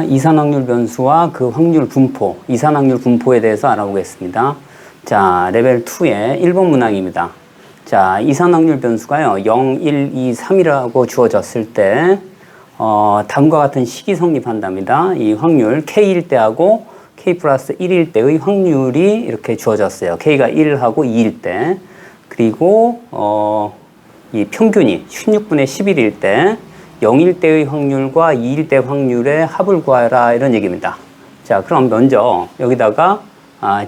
이산확률 변수와 그 확률 분포, 이산확률 분포에 대해서 알아보겠습니다. 자, 레벨 2의 1번 문항입니다. 자, 이산확률 변수가요, 0, 1, 2, 3이라고 주어졌을 때, 다음과 같은 식이 성립한답니다. 이 확률, K일 때하고 K 플러스 1일 때의 확률이 이렇게 주어졌어요. K가 1하고 2일 때. 그리고, 이 평균이 16분의 11일 때, 0일 때의 확률과 2일 때 확률의 합을 구하라 이런 얘기입니다. 자, 그럼 먼저 여기다가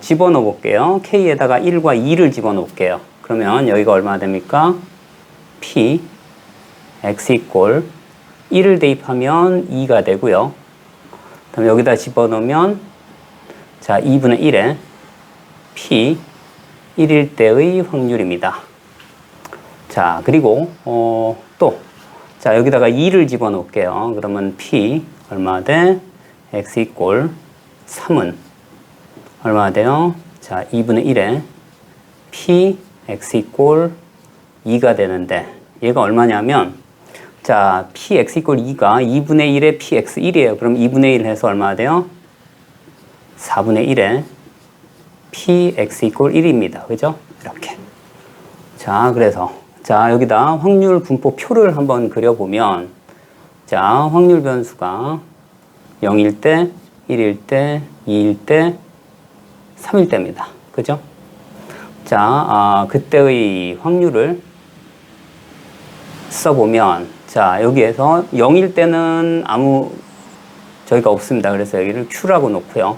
집어넣어 볼게요. K에다가 1과 2를 집어넣어 볼게요. 그러면 여기가 얼마나 됩니까? P X 이꼴 1을 대입하면 2가 되고요. 그럼 여기다 집어넣으면 자, 2분의 1에 P 1일 때의 확률입니다. 자, 그리고 또 자, 여기다가 2를 집어넣을게요. 그러면 P 얼마 돼? X 이꼴 3은 얼마 돼요? 자, 2분의 1에 P X 이꼴 2가 되는데 얘가 얼마냐면 자, P X 이꼴 2가 2분의 1에 P X 1이에요. 그럼 2분의 1 해서 얼마 돼요? 4분의 1에 P X 이꼴 1입니다. 그죠? 이렇게. 자, 그래서 자, 여기다 확률 분포 표를 한번 그려보면 자, 확률 변수가 0일 때, 1일 때, 2일 때, 3일 때입니다. 그죠? 자, 그때의 확률을 써보면 자, 여기에서 0일 때는 아무 저희가 없습니다. 그래서 여기를 Q라고 놓고요.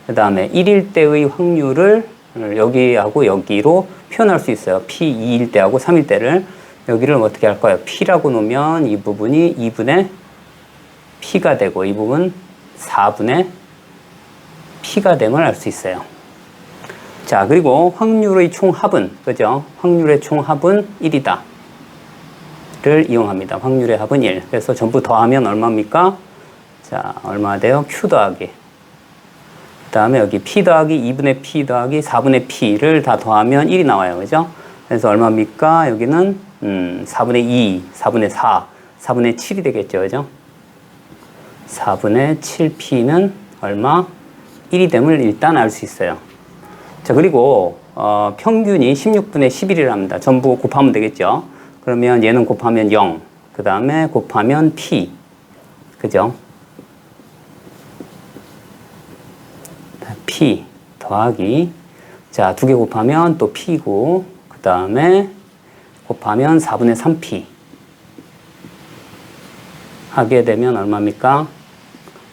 그 다음에 1일 때의 확률을 여기하고 여기로 표현할 수 있어요. P 2일 때하고 3일 때를 여기를 어떻게 할까요? P라고 놓으면 이 부분이 2분의 P가 되고 이 부분 4분의 P가 됨을 알 수 있어요. 자, 그리고 확률의 총합은 그죠? 확률의 총합은 1이다 를 이용합니다. 확률의 합은 1. 그래서 전부 더하면 얼마입니까? 자, 얼마 돼요? Q 더하기 그 다음에 여기 P 더하기 2분의 P 더하기 4분의 P를 다 더하면 1이 나와요. 그죠? 그래서 얼마입니까? 여기는 4분의 2, 4분의 4, 4분의 7이 되겠죠. 그죠? 4분의 7P는 얼마? 1이 됨을 일단 알 수 있어요. 자, 그리고 평균이 16분의 11이랍니다. 전부 곱하면 되겠죠. 그러면 얘는 곱하면 0, 그 다음에 곱하면 P. 그죠? P 더하기 자, 2개 곱하면 또 P고 그 다음에 곱하면 4분의 3P 하게 되면 얼마입니까?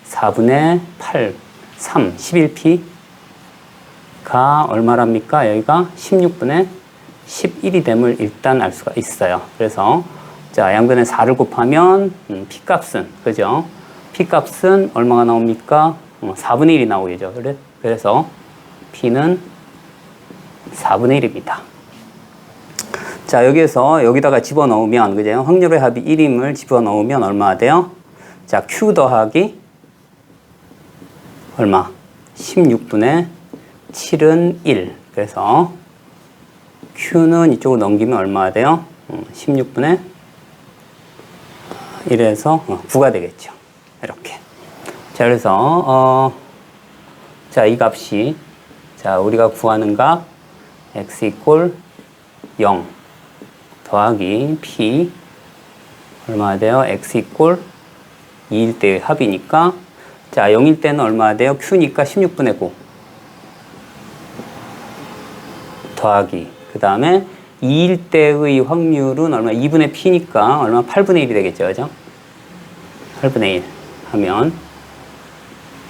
4분의 8, 3, 11P가 얼마랍니까? 여기가 16분의 11이 됨을 일단 알 수가 있어요. 그래서 자, 양변에 4를 곱하면 P값은 그죠? P값은 얼마가 나옵니까? 4분의 1이 나오겠죠. 그래서 P는 4분의 1입니다. 자, 여기다가 집어넣으면, 그죠? 확률의 합이 1임을 집어넣으면 얼마 돼요? 자, Q 더하기 얼마? 16분의 7은 1. 그래서 Q는 이쪽으로 넘기면 얼마 돼요? 16분의 1에서 9가 되겠죠. 이렇게. 자, 그래서 자, 이 값이 자, 우리가 구하는 값 x 이꼴 0 더하기 p 얼마 돼요? x 이꼴 2일 때의 합이니까 자, 0일 때는 얼마 돼요? q니까 16분의 9 더하기 그 다음에 2일 때의 확률은 얼마? 2분의 p니까 얼마? 8분의 1이 되겠죠. 그죠? 8분의 1 하면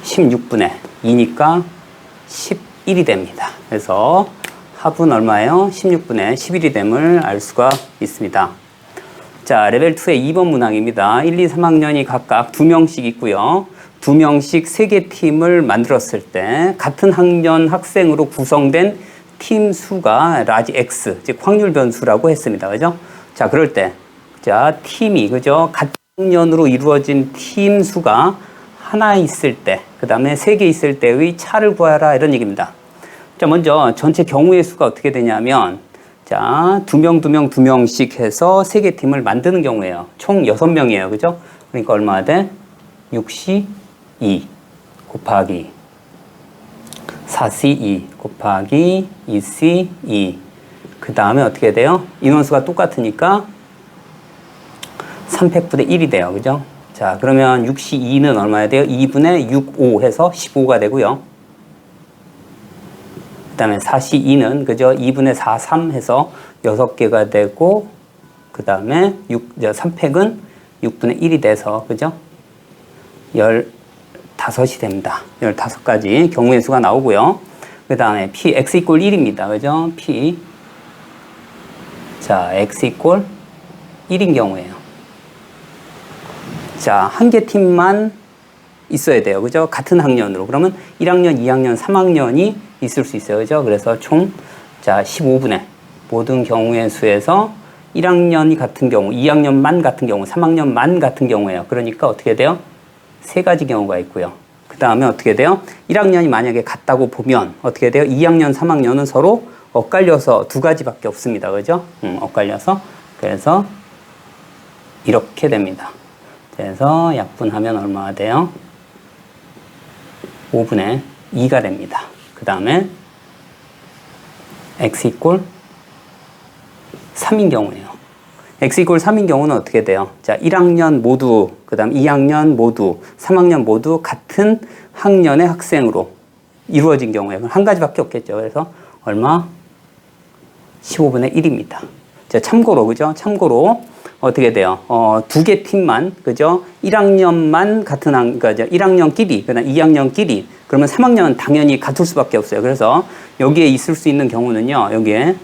16분의 2니까 11이 됩니다. 그래서 합은 얼마예요? 16분의 11이 됨을 알 수가 있습니다. 자, 레벨 2의 2번 문항입니다. 1, 2, 3학년이 각각 2명씩 있고요. 2명씩 3개 팀을 만들었을 때 같은 학년 학생으로 구성된 팀 수가 라지 X, 즉 확률 변수라고 했습니다. 그죠? 자, 그럴 때 자, 팀이 그죠? 같은 학년으로 이루어진 팀 수가 하나 있을 때, 그 다음에 3개 있을 때의 차를 구하라 이런 얘기입니다. 자, 먼저 전체 경우의 수가 어떻게 되냐면 자, 2명씩 해서 3개 팀을 만드는 경우예요. 총 6명이에요. 그죠? 그러니까 얼마 돼? 6시 2 곱하기 4C2 곱하기 2C2. 그 다음에 어떻게 돼요? 인원수가 똑같으니까 300분의 1이 돼요. 그죠? 자, 그러면 6C2는 얼마야 돼요? 2분의 6, 5 해서 15가 되고요. 그 다음에 4C2는, 그죠? 2분의 4, 3 해서 6개가 되고, 그 다음에 3팩은 6분의 1이 돼서, 그죠? 15이 됩니다. 15가지 경우의 수가 나오고요. 그 다음에 P, X 이꼴 1입니다. 그죠? P. 자, X 이꼴 1인 경우에요. 자, 한 개 팀만 있어야 돼요. 그죠? 같은 학년으로. 그러면 1학년, 2학년, 3학년이 있을 수 있어요. 그죠? 그래서 총, 자, 15분의 모든 경우의 수에서 1학년이 같은 경우, 2학년만 같은 경우, 3학년만 같은 경우예요. 그러니까 어떻게 돼요? 세 가지 경우가 있고요. 그 다음에 어떻게 돼요? 1학년이 만약에 같다고 보면 어떻게 돼요? 2학년, 3학년은 서로 엇갈려서 두 가지밖에 없습니다. 그죠? 엇갈려서. 그래서 이렇게 됩니다. 그래서 약분하면 얼마가 돼요? 5분의 2가 됩니다. 그 다음에 x 이꼴 3인 경우예요. x 이꼴 3인 경우는 어떻게 돼요? 자, 1학년 모두, 그 다음 2학년 모두, 3학년 모두 같은 학년의 학생으로 이루어진 경우에 한 가지밖에 없겠죠. 그래서 얼마? 15분의 1입니다. 자, 참고로, 그죠? 참고로 어떻게 돼요? 두 개 팀만, 그죠? 1학년만 같은 그죠? 1학년끼리, 그 다음 2학년끼리, 그러면 3학년은 당연히 같을 수밖에 없어요. 그래서 여기에 있을 수 있는 경우는요, 여기에,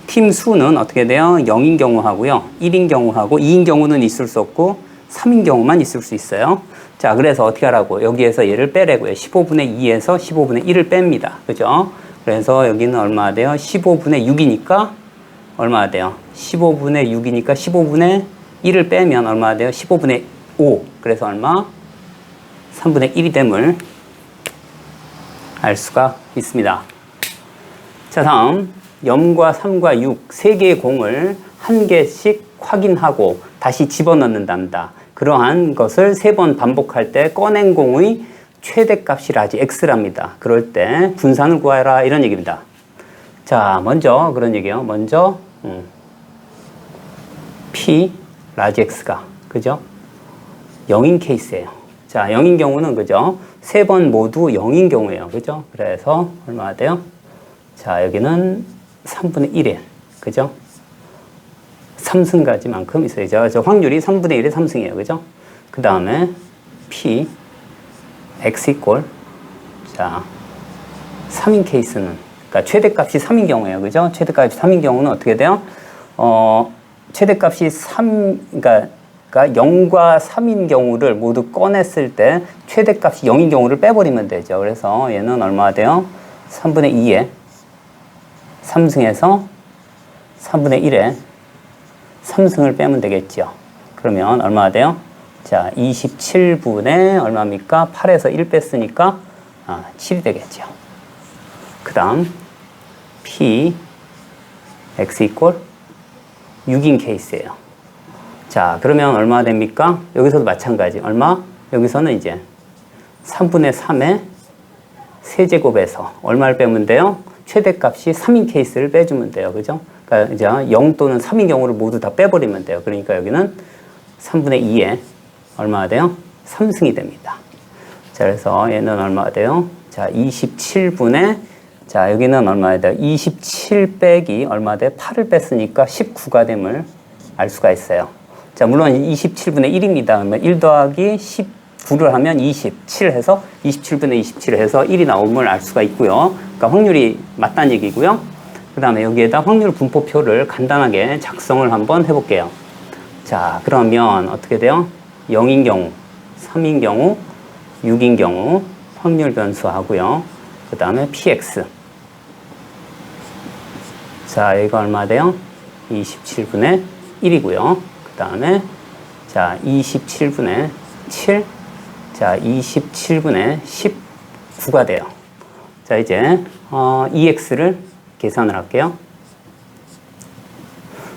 팀 수는 어떻게 돼요? 0인 경우하고요, 1인 경우하고, 2인 경우는 있을 수 없고, 3인 경우만 있을 수 있어요. 자, 그래서 어떻게 하라고? 여기에서 얘를 빼라고요. 15분의 2에서 15분의 1을 뺍니다. 그죠? 그래서 여기는 얼마 돼요? 15분의 6이니까 얼마 돼요? 15분의 6이니까 15분의 1을 빼면 얼마 돼요? 15분의 5. 그래서 얼마? 3분의 1이 됨을 알 수가 있습니다. 자, 다음 0과 3과 6, 세 개의 공을 한 개씩 확인하고 다시 집어넣는답니다. 그러한 것을 3번 반복할 때 꺼낸 공의 최대값이 라지 x랍니다. 그럴 때 분산을 구하라 이런 얘기입니다. 자, 먼저 그런 얘기예요. 먼저 P 라지 x가 그죠? 0인 케이스예요. 자, 0인 경우는 그죠? 3번 모두 0인 경우예요. 그죠? 그래서 얼마나 돼요? 자, 여기는 3분의 1에 그죠? 3승까지만큼 있어야죠. 저 확률이 3분의 1에 3승이에요. 그죠? 그 다음에 P x 이꼴 자 3인 케이스는 그러니까 최대값이 3인 경우예요. 그죠? 최대값이 3인 경우는 어떻게 돼요? 최대값이 3 그러니까 0과 3인 경우를 모두 꺼냈을 때 최대값이 0인 경우를 빼버리면 되죠. 그래서 얘는 얼마나 돼요? 3분의 2에 3승에서 3분의 1에 3승을 빼면 되겠죠. 그러면 얼마나 돼요? 자, 27분의 얼마입니까? 8에서 1 뺐으니까 7이 되겠죠. 그 다음 P X 이꼴 6인 케이스예요. 자, 그러면 얼마 됩니까? 여기서도 마찬가지. 얼마? 여기서는 이제 3분의 3의 세제곱에서 얼마를 빼면 돼요? 최대값이 3인 케이스를 빼주면 돼요. 그죠? 그러니까 이제 0 또는 3인 경우를 모두 다 빼버리면 돼요. 그러니까 여기는 3분의 2에 얼마가 돼요? 3승이 됩니다. 자, 그래서 얘는 얼마가 돼요? 자, 27분의 자, 여기는 얼마야 돼요? 27 빼기 얼마 돼? 8을 뺐으니까 19가 됨을 알 수가 있어요. 자, 물론 27분의 1입니다. 그러면 1 더하기 19를 하면 27 해서 27분의 27 해서 1이 나옴을 알 수가 있고요. 그러니까 확률이 맞다는 얘기고요. 그 다음에 여기에다 확률 분포표를 간단하게 작성을 한번 해볼게요. 자, 그러면 어떻게 돼요? 0인 경우, 3인 경우, 6인 경우 확률 변수 하고요. 그 다음에 px. 자, 이거 얼마 돼요? 27분의 1이고요. 그 다음에 자, 27분의 7. 자, 27분의 19가 돼요. 자, 이제 EX를 계산을 할게요.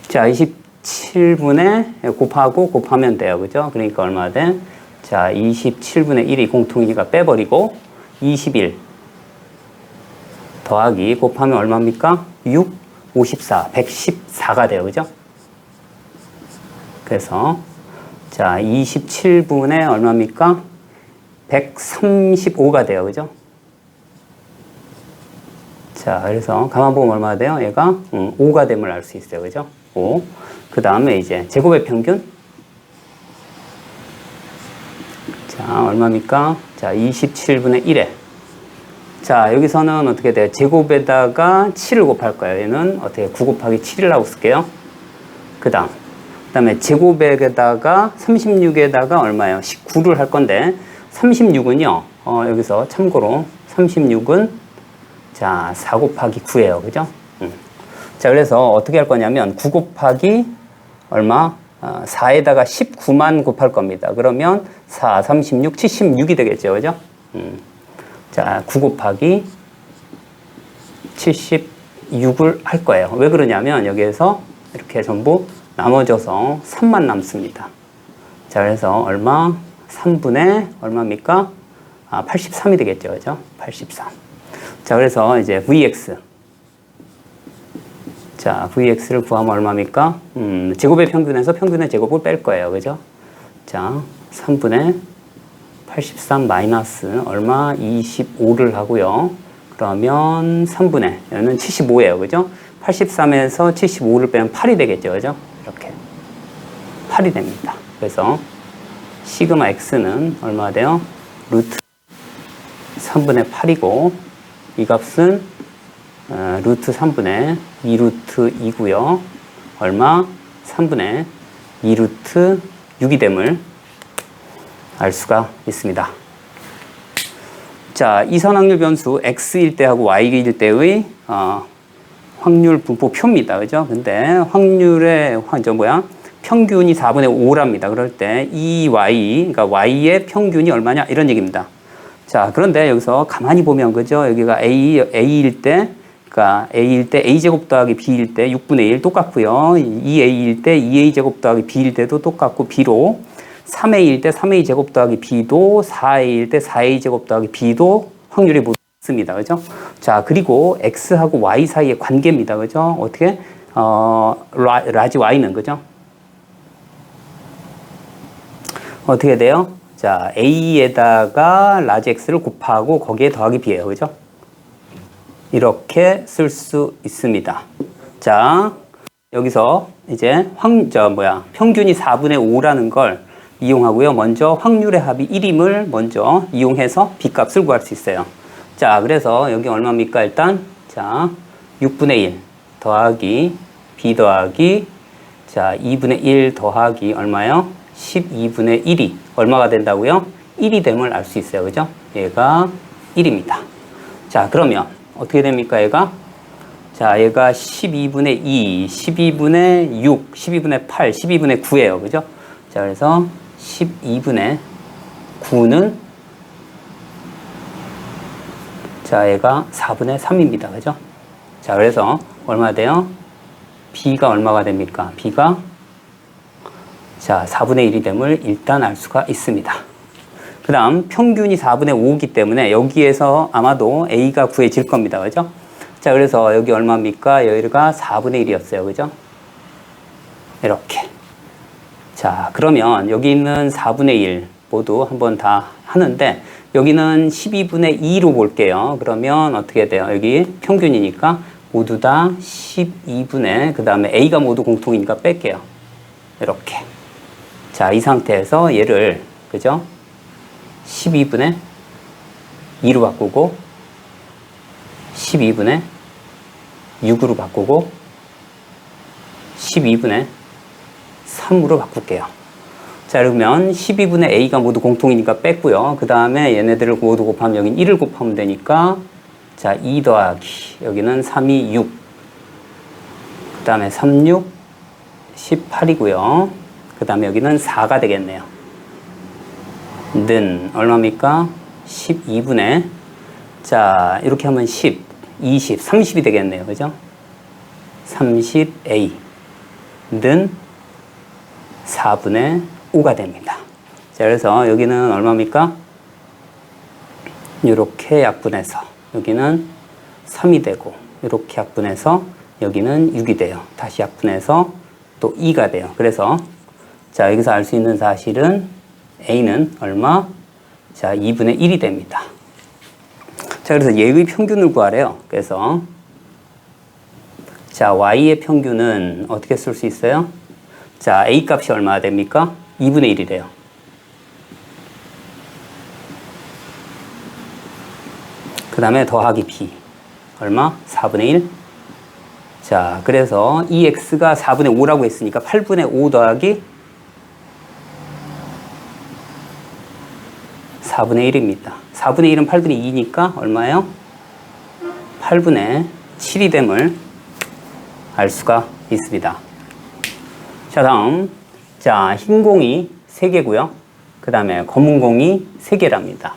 자, 27분의 곱하고 곱하면 돼요. 그죠? 그러니까 얼마 돼? 자, 27분의 1이 공통이니까 빼버리고 21 더하기 곱하면 얼마입니까? 6, 54, 114가 돼요. 그죠? 그래서 자, 27분의 얼마입니까? 135가 돼요. 그죠? 자, 그래서 가만 보면 얼마나 돼요? 얘가 5가 됨을 알 수 있어요. 그죠? 5. 그 다음에 이제 제곱의 평균. 자, 얼마입니까? 자, 27분의 1에. 자, 여기서는 어떻게 돼요? 제곱에다가 7을 곱할 거예요. 얘는 어떻게 9 곱하기 7이라고 쓸게요. 그 다음에 제곱에다가 36에다가 얼마예요? 19를 할 건데 36은요. 여기서 참고로 36은 자, 4 곱하기 9예요. 그죠? 자, 그래서 어떻게 할 거냐면 9 곱하기 얼마? 4에다가 19만 곱할 겁니다. 그러면 4, 36, 76이 되겠죠. 그죠? 자, 9 곱하기 76을 할 거예요. 왜 그러냐면 여기에서 이렇게 전부 나머져서 3만 남습니다. 자, 그래서 얼마? 3분의 얼마입니까? 83이 되겠죠. 그죠? 83. 자, 그래서 이제 Vx. 자, Vx를 구하면 얼마입니까? 제곱의 평균에서 평균의 제곱을 뺄 거예요. 그죠? 자, 3분의 83 마이너스 얼마? 25를 하고요. 그러면 3분의, 여기는 75예요. 그죠? 83에서 75를 빼면 8이 되겠죠. 그죠? 이렇게. 8이 됩니다. 그래서 시그마 x는 얼마 돼요? 루트 3분의 8이고, 이 값은 루트 3분의 2루트 2고요. 얼마? 3분의 2루트 6이 됨을 알 수가 있습니다. 자, 이산확률 변수 x일 때하고 y일 때의 확률 분포표입니다. 그죠? 근데 확률의 평균이 4분의 5랍니다. 그럴 때 이 y, 그러니까 y의 평균이 얼마냐? 이런 얘기입니다. 자, 그런데 여기서 가만히 보면, 그죠? 여기가 a일 때, 그러니까 a일 때 a제곱 더하기 b일 때 6분의 1 똑같고요. 2a일 때 2a제곱 더하기 b일 때도 똑같고, b로 3a일 때 3a 제곱 더하기 b도 4a일 때 4a 제곱 더하기 b도 확률이 모두 같습니다. 그죠? 자, 그리고 x하고 y 사이의 관계입니다. 그죠? 어떻게? 라지 y는, 그죠? 어떻게 돼요? 자, a에다가 라지 x를 곱하고 거기에 더하기 b예요. 그죠? 이렇게 쓸 수 있습니다. 자, 여기서 이제 평균이 4분의 5라는 걸 이용하고요. 먼저 확률의 합이 1임을 먼저 이용해서 b값을 구할 수 있어요. 자, 그래서 여기 얼마입니까? 일단 자, 6분의 1 더하기 b 더하기 자, 2분의 1 더하기 얼마요? 12분의 1이 얼마가 된다고요? 1이 됨을 알 수 있어요. 그죠? 얘가 1입니다. 자, 그러면 어떻게 됩니까? 얘가 자, 얘가 12분의 2, 12분의 6, 12분의 8, 12분의 9예요. 그죠? 자, 그래서 12분의 9는 자, 얘가 4분의 3입니다. 그죠? 자, 그래서 얼마 돼요? b가 얼마가 됩니까? b가 자, 4분의 1이 됨을 일단 알 수가 있습니다. 그 다음 평균이 4분의 5이기 때문에 여기에서 아마도 a가 구해질 겁니다. 그죠? 자, 그래서 여기 얼마입니까? 여기가 4분의 1이었어요. 그죠? 이렇게. 자, 그러면 여기 있는 4분의 1 모두 한번 다 하는데 여기는 12분의 2로 볼게요. 그러면 어떻게 돼요? 여기 평균이니까 모두 다 12분의 그 다음에 a가 모두 공통이니까 뺄게요. 이렇게. 자, 이 상태에서 얘를 그죠? 12분의 2로 바꾸고 12분의 6으로 바꾸고 12분의 3으로 바꿀게요. 자, 그러면 12분의 a가 모두 공통이니까 뺐고요. 그 다음에 얘네들을 모두 곱하면 여긴 1을 곱하면 되니까 자, 2 더하기 여기는 3, 2, 6 그 다음에 3, 6, 18이고요. 그 다음에 여기는 4가 되겠네요. 는 얼마입니까? 12분의 자, 이렇게 하면 10, 20, 30이 되겠네요. 그죠? 30a 는 4분의 5가 됩니다. 자, 그래서 여기는 얼마입니까? 이렇게 약분해서 여기는 3이 되고, 이렇게 약분해서 여기는 6이 돼요. 다시 약분해서 또 2가 돼요. 그래서 자, 여기서 알 수 있는 사실은 A는 얼마? 자, 2분의 1이 됩니다. 자, 그래서 얘의 평균을 구하래요. 그래서 자, Y의 평균은 어떻게 쓸 수 있어요? 자, A 값이 얼마나 됩니까? 2분의 1이래요. 그 다음에 더하기 B. 얼마? 4분의 1. 자, 그래서 이 X가 4분의 5라고 했으니까 8분의 5 더하기 4분의 1입니다. 4분의 1은 8분의 2니까 얼마예요? 8분의 7이 됨을 알 수가 있습니다. 자, 다음. 자, 흰 공이 3개고요. 그 다음에 검은 공이 3개랍니다.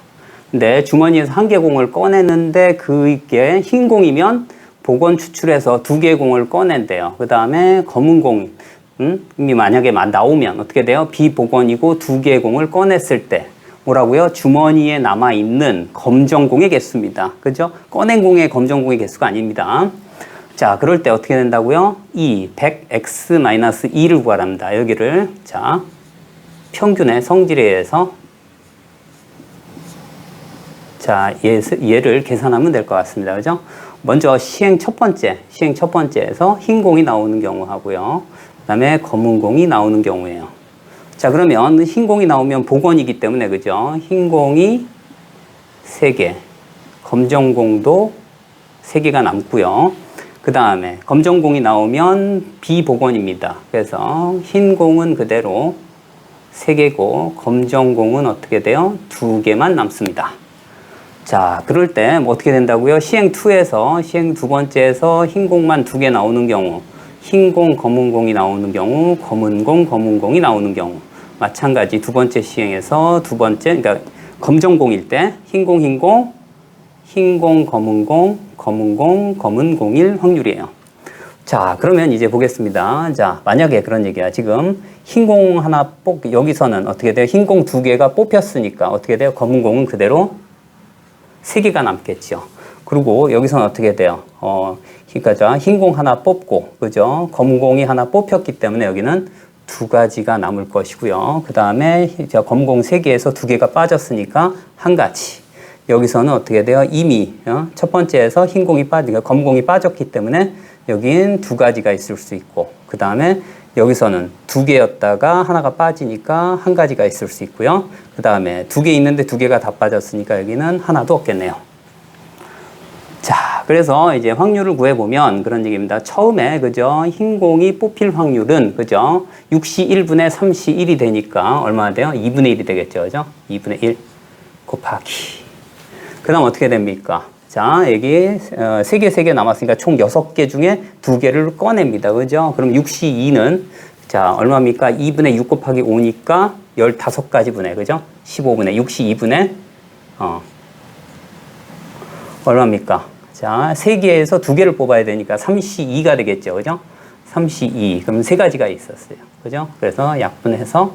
근데 주머니에서 1개 공을 꺼내는데 그게 흰 공이면 복원 추출해서 2개의 공을 꺼낸대요. 그 다음에 검은 공이 만약에 나오면 어떻게 돼요? 비복원이고 2개의 공을 꺼냈을 때 뭐라고요? 주머니에 남아있는 검정공의 개수입니다. 그죠? 꺼낸 공의 검정공의 개수가 아닙니다. 자, 그럴 때 어떻게 된다고요? 100x-2를 구하랍니다. 여기를 자, 평균의 성질에 의해서 자, 얘를 계산하면 될 것 같습니다. 그죠? 먼저 시행 첫 번째에서 흰 공이 나오는 경우 하고요. 그 다음에 검은 공이 나오는 경우예요. 자, 그러면 흰 공이 나오면 복원이기 때문에, 그죠? 흰 공이 3개, 검정 공도 3개가 남고요. 그 다음에 검정 공이 나오면 비복원입니다. 그래서 흰 공은 그대로 3개고, 검정 공은 어떻게 돼요? 2개만 남습니다. 자, 그럴 때 어떻게 된다고요? 시행 2에서, 시행 두 번째에서 흰 공만 2개 나오는 경우, 흰 공, 검은 공이 나오는 경우, 검은 공이 나오는 경우. 마찬가지 두 번째 시행에서 두 번째, 그러니까 검정 공일 때, 흰 공, 검은 공, 검은 공일 확률이에요. 자, 그러면 이제 보겠습니다. 자, 만약에 그런 얘기야. 지금 흰 공 하나 여기서는 어떻게 돼요? 흰 공 2개가 뽑혔으니까 어떻게 돼요? 검은 공은 그대로 3개가 남겠죠. 그리고 여기서는 어떻게 돼요? 그러니까 흰 공 하나 뽑고, 그죠? 검은 공이 하나 뽑혔기 때문에 여기는 2가지가 남을 것이고요. 그 다음에 검은 공 3개에서 2개가 빠졌으니까 1가지. 여기서는 어떻게 돼요? 이미 첫 번째에서 흰 공이 검은 공이 빠졌기 때문에 여긴 2가지가 있을 수 있고, 그 다음에 여기서는 2개였다가 하나가 빠지니까 1가지가 있을 수 있고요. 그 다음에 2개 있는데 2개가 다 빠졌으니까 여기는 하나도 없겠네요. 자, 그래서 이제 확률을 구해보면 그런 얘기입니다. 처음에, 그죠? 흰 공이 뽑힐 확률은, 그죠? 6시 1분의 3시 1이 되니까 얼마나 돼요? 2분의 1이 되겠죠. 그죠? 2분의 1 곱하기. 그 다음 어떻게 됩니까? 자, 여기 3개 남았으니까 총 6개 중에 2개를 꺼냅니다. 그죠? 그럼 6시 2는 자, 얼마입니까? 2분의 6 곱하기 5니까 15가지 분의, 그죠? 15분의 6시 2분의 얼마입니까? 자, 3개에서 2개를 뽑아야 되니까 3시 2가 되겠죠. 그죠? 3시 2. 그럼 3가지가 있었어요. 그죠? 그래서 약분해서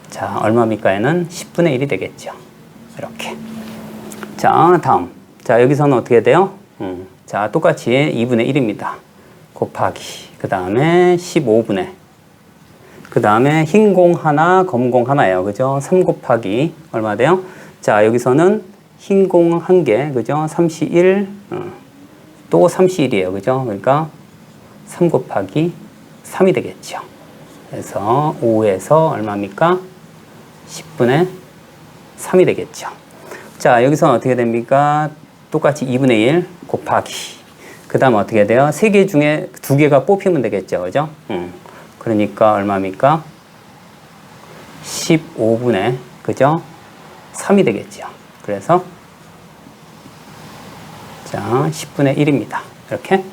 자, 얼마입니까? 얘는 10분의 1이 되겠죠. 이렇게. 자, 다음. 자, 여기서는 어떻게 돼요? 자, 똑같이 2분의 1입니다. 곱하기. 그 다음에 15분의. 그 다음에 흰 공 하나, 검은 공 하나예요. 그죠? 3 곱하기. 얼마 돼요? 자, 여기서는 흰 공 1개. 그죠? 3시 1. 또 3시 1이에요. 그죠? 그러니까 3 곱하기 3이 되겠죠. 그래서 5에서 얼마입니까? 10분의 3이 되겠죠. 자, 여기서는 어떻게 됩니까? 똑같이 2분의 1 곱하기. 그 다음 어떻게 돼요? 3개 중에 2개가 뽑히면 되겠죠. 그죠? 그러니까 얼마입니까? 15분의, 그죠? 3이 되겠죠. 그래서, 자, 10분의 1입니다. 이렇게.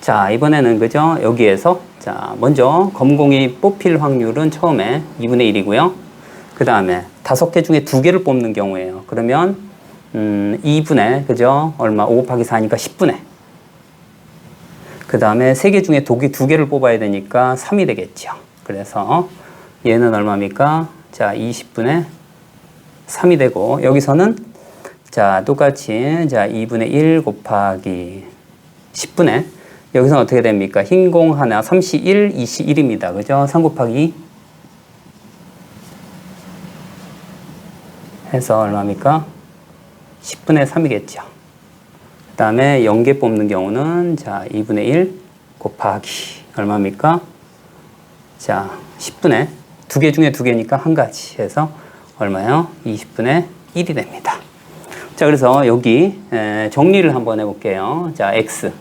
자, 이번에는, 그죠? 여기에서, 자, 먼저 검공이 뽑힐 확률은 처음에 2분의 1이고요. 그 다음에 5개 중에 2개를 뽑는 경우에요. 그러면 2분의, 그죠? 얼마? 5 곱하기 4니까 10분의. 그 다음에 3개 중에 2개를 뽑아야 되니까 3이 되겠죠. 그래서 얘는 얼마입니까? 자, 20분의 3이 되고, 여기서는 자, 똑같이 자, 2분의 1 곱하기 10분의, 여기서는 어떻게 됩니까? 흰 공 하나, 3시 1, 2시 1입니다. 그죠? 3 곱하기 해서 얼마입니까? 10분의 3이겠죠. 그 다음에 0개 뽑는 경우는 자, 2분의 1 곱하기 얼마입니까? 자, 10분의 2개 중에 2개니까 한 가지 해서 얼마요? 20분의 1이 됩니다. 자, 그래서 여기 정리를 한번 해볼게요. 자, x.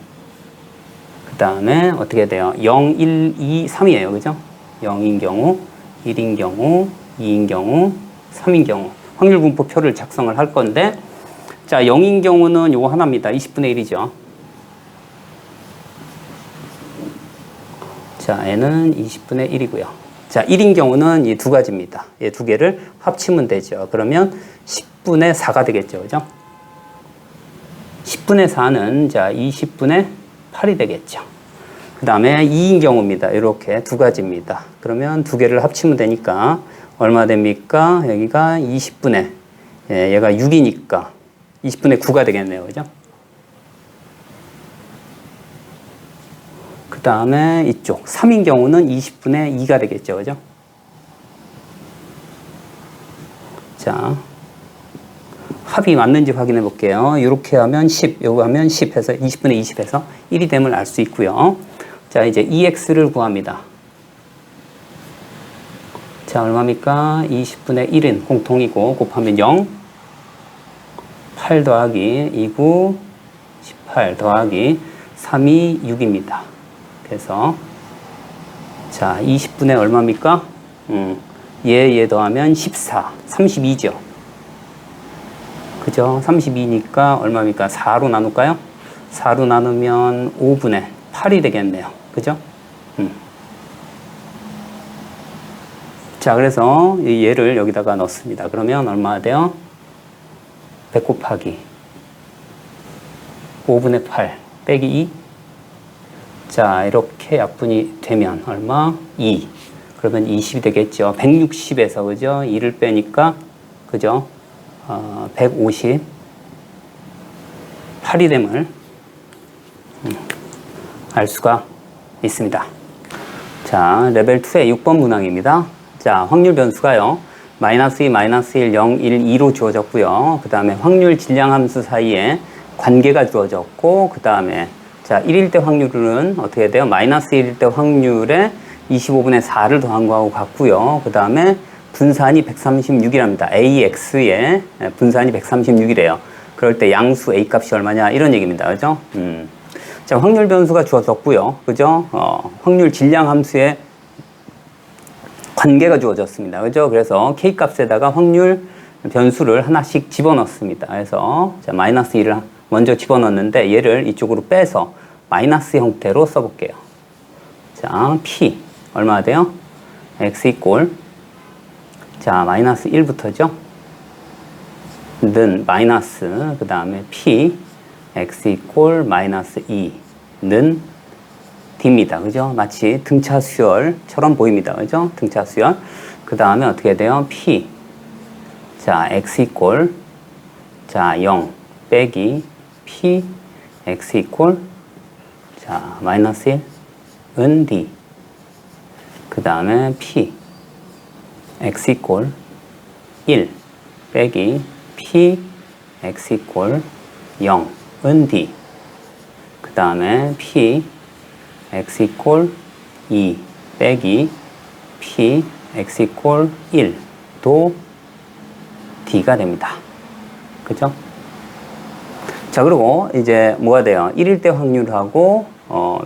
그 다음에 어떻게 돼요? 0, 1, 2, 3이에요. 그죠? 0인 경우, 1인 경우, 2인 경우, 3인 경우. 확률 분포표를 작성을 할 건데, 자, 0인 경우는 요거 하나입니다. 20분의 1이죠. 자, 얘는 20분의 1이고요. 자, 1인 경우는 이 두 가지입니다. 이 두 개를 합치면 되죠. 그러면 10분의 4가 되겠죠. 그죠? 10분의 4는 자, 20분의 8이 되겠죠. 그 다음에 2인 경우입니다. 이렇게 두 가지입니다. 그러면 두 개를 합치면 되니까 얼마 됩니까? 여기가 20분의, 얘가 6이니까 20분의 9가 되겠네요. 그죠? 그 다음에 이쪽 3인 경우는 20분의 2가 되겠죠. 그죠? 자, 합이 맞는지 확인해 볼게요. 이렇게 하면 10, 요거 하면 10 해서 20분의 20 해서 1이 됨을 알 수 있고요. 자, 이제 EX를 구합니다. 자, 얼마입니까? 20분의 1은 공통이고 곱하면 0, 8 더하기 29, 18 더하기 3이 6입니다. 그래서 자, 20분의 얼마입니까? 얘 더하면 14, 32죠. 그죠? 32니까 얼마입니까? 4로 나눌까요? 4로 나누면 5분의 8이 되겠네요. 그죠? 자, 그래서 얘를 여기다가 넣습니다. 그러면 얼마 돼요? 100 곱하기 5분의 8 빼기 2. 자, 이렇게 약분이 되면 얼마? 2. 그러면 20이 되겠죠. 160에서, 그죠? 2를 빼니까, 그죠? 158이 됨을 알 수가 있습니다. 자, 레벨 2의 6번 문항입니다. 자, 확률 변수가요. 마이너스 2, 마이너스 1, 0, 1, 2로 주어졌고요. 그 다음에 확률 질량 함수 사이에 관계가 주어졌고, 그 다음에 자, 1일 때 확률은 어떻게 돼요? 마이너스 1일 때 확률에 25분의 4를 더한 거하고 같고요. 그 다음에 분산이 136이랍니다. AX의 분산이 136이래요. 그럴 때 양수 A 값이 얼마냐? 이런 얘기입니다. 그죠? 자, 확률 변수가 주어졌고요. 그죠? 확률 질량 함수에 관계가 주어졌습니다. 그죠? 그래서 K 값에다가 확률 변수를 하나씩 집어넣습니다. 그래서 자, 마이너스 1을 먼저 집어넣는데 얘를 이쪽으로 빼서 마이너스 형태로 써볼게요. 자, P 얼마 돼요? X 이꼴 자, 마이너스 1부터죠? 는 마이너스 그 다음에 P X 이꼴 마이너스 2는 D입니다. 그죠? 마치 등차 수열처럼 보입니다. 그죠? 등차 수열. 그 다음에 어떻게 돼요? P 자, X 이꼴 자, 0 빼기 P X 이꼴 자, 마이너스 1은 D 그 다음에 P X 이꼴 1 빼기 P X 이꼴 0은 D 그 다음에 P X 이꼴 2 빼기 P X 이꼴 1도 D가 됩니다. 그죠? 자, 그리고 이제 뭐가 돼요? 1일 때 확률하고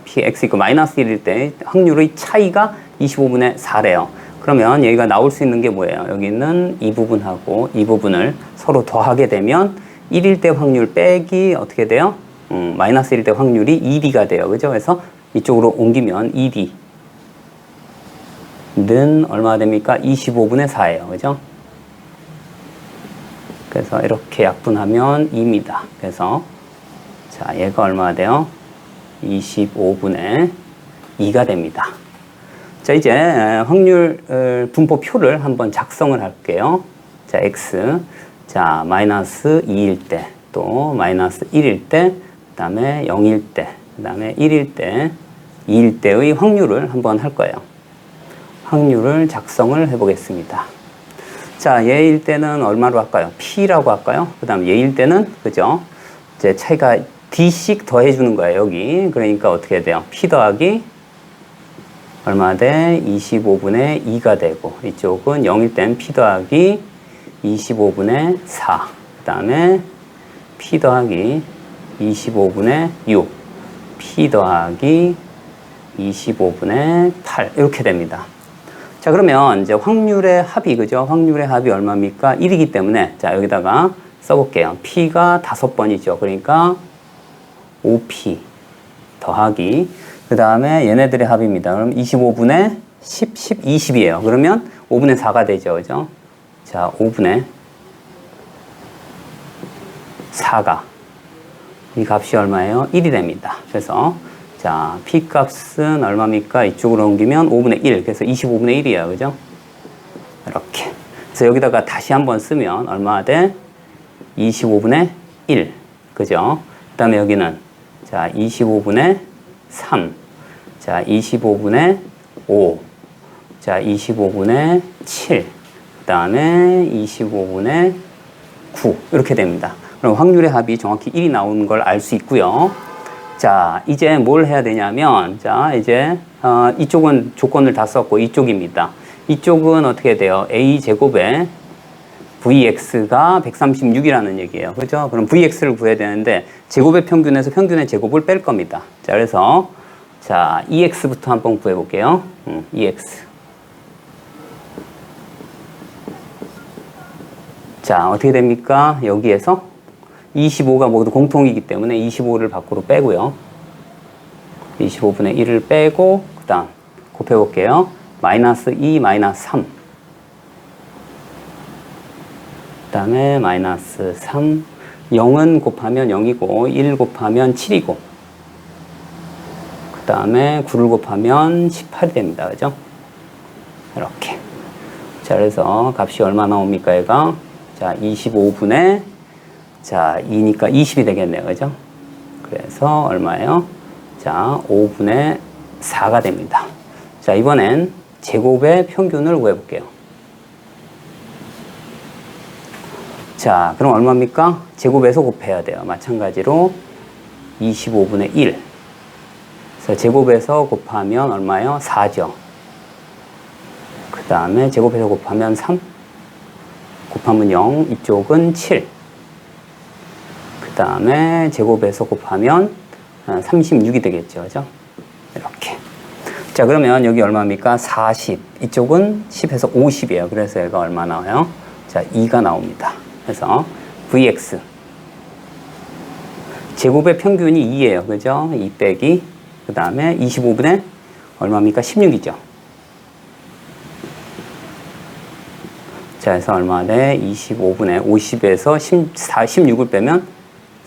PX 이꼴 마이너스 1일 때 확률의 차이가 25분의 4래요. 그러면 여기가 나올 수 있는 게 뭐예요? 여기는 이 부분하고 이 부분을 서로 더하게 되면 1일 때 확률 빼기 어떻게 돼요? 마이너스 1일 때 확률이 2D가 돼요. 그죠? 그래서 이쪽으로 옮기면 2D는 얼마가 됩니까? 25분의 4예요. 그죠? 그래서 이렇게 약분하면 2입니다. 그래서 자, 얘가 얼마가 돼요? 25분의 2가 됩니다. 자, 이제 확률 분포표를 한번 작성을 할게요. 자, x. 자, 마이너스 2일 때, 또 마이너스 1일 때, 그 다음에 0일 때, 그 다음에 1일 때, 2일 때의 확률을 한번 할 거예요. 확률을 작성을 해보겠습니다. 자, 얘일 때는 얼마로 할까요? P라고 할까요? 그 다음 얘일 때는, 그죠? 이제 차이가 D씩 더해주는 거예요, 여기. 그러니까 어떻게 돼요? P 더하기 얼마 돼? 25분의 2가 되고, 이쪽은 0일 땐 P 더하기 25분의 4. 그 다음에 P 더하기 25분의 6. P 더하기 25분의 8. 이렇게 됩니다. 자, 그러면 이제 확률의 합이, 그죠? 확률의 합이 얼마입니까? 1이기 때문에, 자, 여기다가 써볼게요. P가 5번이죠. 그러니까 5P 더하기, 그 다음에 얘네들의 합입니다. 그럼 25분의 10, 10, 20이에요. 그러면 5분의 4가 되죠. 그죠? 자, 5분의 4가, 이 값이 얼마예요? 1이 됩니다. 그래서, 자, P 값은 얼마입니까? 이쪽으로 옮기면 5분의 1. 그래서 25분의 1이에요. 그죠? 이렇게. 그래서 여기다가 다시 한번 쓰면 얼마 돼? 25분의 1. 그죠? 그 다음에 여기는, 자, 25분의 3. 자, 25분의 5. 자, 25분의 7. 그 다음에 25분의 9. 이렇게 됩니다. 그럼 확률의 합이 정확히 1이 나오는 걸 알 수 있고요. 자, 이제 뭘 해야 되냐면, 자, 이제, 이쪽은 조건을 다 썼고, 이쪽입니다. 이쪽은 어떻게 돼요? a제곱에 vx가 136이라는 얘기예요. 그죠? 그럼 vx를 구해야 되는데, 제곱의 평균에서 평균의 제곱을 뺄 겁니다. 자, 그래서, 자, ex부터 한번 구해볼게요. ex. 자, 어떻게 됩니까? 여기에서 25가 모두 공통이기 때문에 25를 밖으로 빼고요. 25분의 1을 빼고, 그 다음 곱해볼게요. 마이너스 2, 마이너스 3. 그 다음에 마이너스 3. 0은 곱하면 0이고, 1 곱하면 7이고, 그 다음에 9를 곱하면 18이 됩니다. 그죠? 이렇게. 자, 그래서 값이 얼마 나옵니까, 얘가? 자, 25분의, 자, 2니까 20이 되겠네요. 그죠? 그래서 얼마예요? 자, 5분의 4가 됩니다. 자, 이번엔 제곱의 평균을 구해볼게요. 자, 그럼 얼마입니까? 제곱에서 곱해야 돼요. 마찬가지로 25분의 1. 그래서 제곱에서 곱하면 얼마예요? 4죠. 그 다음에 제곱에서 곱하면 3. 곱하면 0. 이쪽은 7. 그 다음에 제곱에서 곱하면 36이 되겠죠. 그죠? 이렇게. 자, 그러면 여기 얼마입니까? 40. 이쪽은 10에서 50이에요. 그래서 얘가 얼마 나와요? 자, 2가 나옵니다. 그래서 vx. 제곱의 평균이 2예요. 그죠? 2 빼기. 그 다음에 25분의 얼마입니까? 16이죠. 자, 그래서 얼마 돼? 25분의 50에서 16을 빼면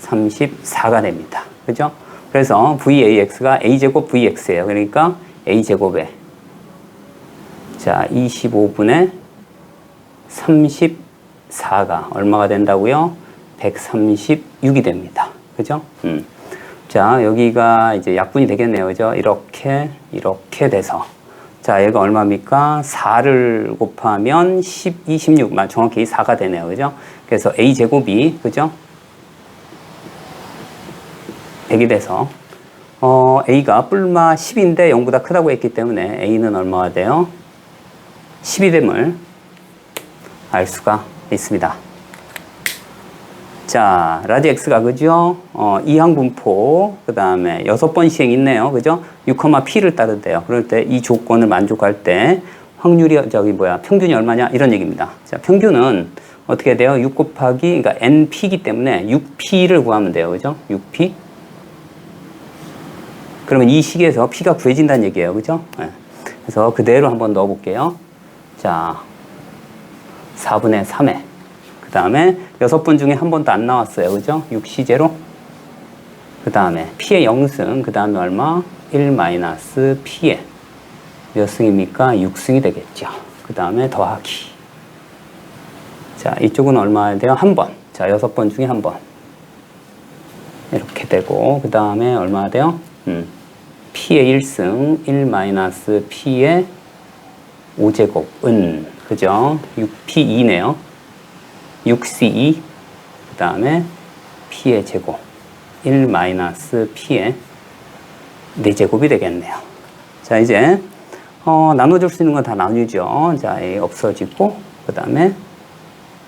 34가 됩니다. 그죠? 그래서 VAX가 A제곱 VX예요. 그러니까 A제곱에, 자, 25분의 34가 얼마가 된다고요? 136이 됩니다. 그죠? 자, 여기가 이제 약분이 되겠네요. 그죠? 이렇게 돼서. 자, 얘가 얼마입니까? 4를 곱하면 12, 16. 정확히 4가 되네요. 그죠? 그래서 A제곱이, 그죠? 100이 돼서, A가 뿔마 10인데 0보다 크다고 했기 때문에 A는 얼마가 돼요? 10이 됨을 알 수가 있습니다. 자, 라지 X가, 그죠? 이항분포, 그 다음에 6번 시행 있네요. 그죠? 6,P를 따른대요. 그럴 때 이 조건을 만족할 때 확률이, 평균이 얼마냐? 이런 얘기입니다. 자, 평균은 어떻게 돼요? 6 곱하기, 그러니까 NP이기 때문에 6P를 구하면 돼요. 그죠? 6P. 그러면 이 식에서 P가 구해진다는 얘기예요. 그죠? 네. 그래서 그대로 한번 넣어볼게요. 자, 4분의 3에. 그 다음에 6번 중에 한 번도 안 나왔어요. 그죠? 6시제로. 그 다음에 P의 0승. 그 다음에 얼마? 1 마이너스 P에 몇 승입니까? 6승이 되겠죠. 그 다음에 더하기. 자, 이쪽은 얼마야 돼요? 한 번. 자, 6번 중에 한 번. 이렇게 되고, 그 다음에 얼마 돼요? P의 1승, 1 마이너스 P의 5제곱은, 그죠? 6P2네요. 6C2. 그 다음에 P의 제곱. 1 마이너스 P의 4제곱이 되겠네요. 자, 이제, 나눠줄 수 있는 건 다 나누죠. 자, 없어지고, 그 다음에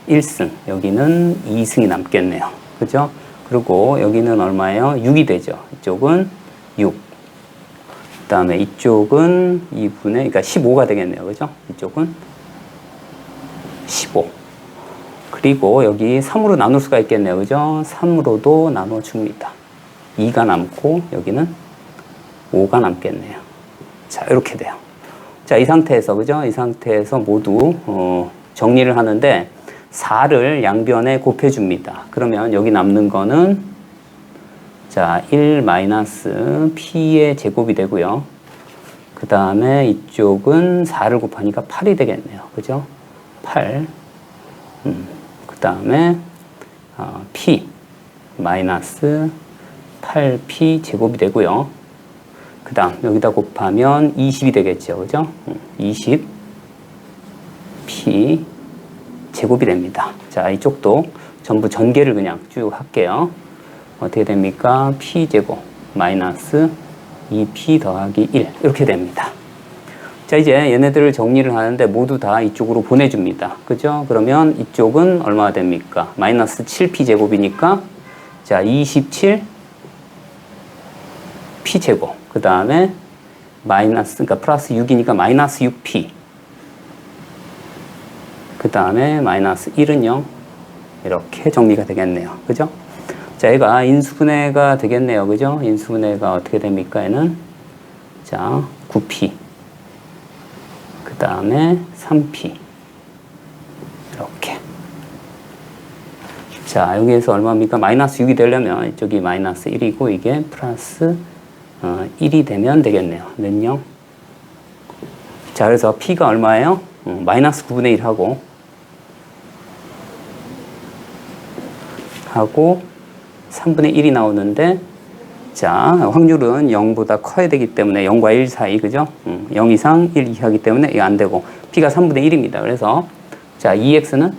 1승. 여기는 2승이 남겠네요. 그죠? 그리고 여기는 얼마예요? 6이 되죠. 이쪽은 6. 그 다음에 이쪽은 2분의, 그러니까 15가 되겠네요. 그죠? 이쪽은 15. 그리고 여기 3으로 나눌 수가 있겠네요. 그죠? 3으로도 나눠줍니다. 2가 남고, 여기는 5가 남겠네요. 자, 이렇게 돼요. 자, 이 상태에서, 그죠? 이 상태에서 모두, 정리를 하는데, 4를 양변에 곱해줍니다. 그러면 여기 남는 거는, 자, 1 마이너스 P의 제곱이 되고요. 그 다음에 이쪽은 4를 곱하니까 8이 되겠네요. 그죠? 8. 그 다음에, P 마이너스 8P 제곱이 되고요. 그 다음, 여기다 곱하면 20이 되겠죠. 그죠? 20 P 제곱이 됩니다. 자, 이쪽도 전부 전개를 그냥 쭉 할게요. 어떻게 됩니까? P제곱 마이너스 2P 더하기 1 이렇게 됩니다. 자, 이제 얘네들을 정리를 하는데 모두 다 이쪽으로 보내줍니다. 그죠? 그러면 이쪽은 얼마가 됩니까? 마이너스 7P 제곱이니까 자, 27 P 제곱 그 다음에 마이너스, 그러니까 플러스 6이니까 마이너스 6P 그 다음에 마이너스 1은 0 이렇게 정리가 되겠네요. 그죠? 자, 얘가 인수분해가 되겠네요. 그죠? 인수분해가 어떻게 됩니까? 얘는 자, 9P 그 다음에 3P 이렇게. 자, 여기에서 얼마입니까? 마이너스 6이 되려면 이쪽이 마이너스 1이고 이게 플러스 1이 되면 되겠네요. 는 0. 자, 그래서 P가 얼마예요? 마이너스 9분의 1 하고 3분의 1이 나오는데 자, 확률은 0보다 커야 되기 때문에 0과 1 사이, 그죠? 0 이상 1 이하기 때문에 이거 안 되고 P가 3분의 1입니다. 그래서 자, 2x는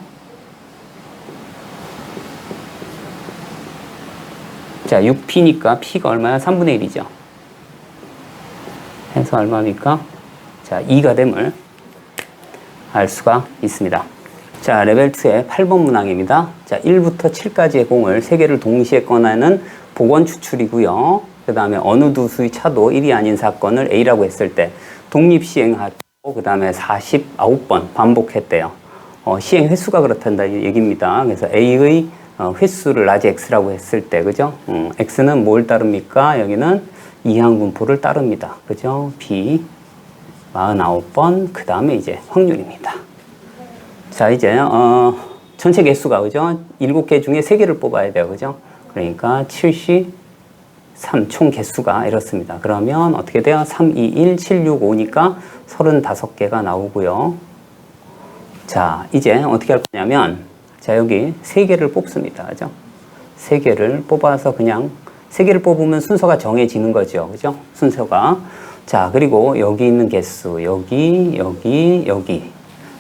자, 6P니까 P가 얼마야? 3분의 1이죠. 해서 얼마입니까? 자, 2가 됨을 알 수가 있습니다. 자, 레벨 2의 8번 문항입니다. 자, 1부터 7까지의 공을 3개를 동시에 꺼내는 복원 추출이고요. 그 다음에 어느 두 수의 차도 1이 아닌 사건을 A라고 했을 때 독립 시행하고 그 다음에 49번 반복했대요. 시행 횟수가 그렇단다 얘기입니다. 그래서 A의 횟수를 라지 X라고 했을 때, 그죠? X는 뭘 따릅니까? 여기는 이항분포를 따릅니다. 그죠? B 49번, 그 다음에 이제 확률입니다. 자, 이제, 전체 개수가, 그죠? 7개 중에 3개를 뽑아야 돼요. 그죠? 그러니까 73 총 개수가 이렇습니다. 그러면 어떻게 돼요? 3, 2, 1, 7, 6, 5니까 35개가 나오고요. 자, 이제 어떻게 할 거냐면, 자, 여기 3개를 뽑습니다. 그죠? 3개를 뽑아서 그냥 3개를 뽑으면 순서가 정해지는 거죠. 그죠? 순서가. 자, 그리고 여기 있는 개수, 여기.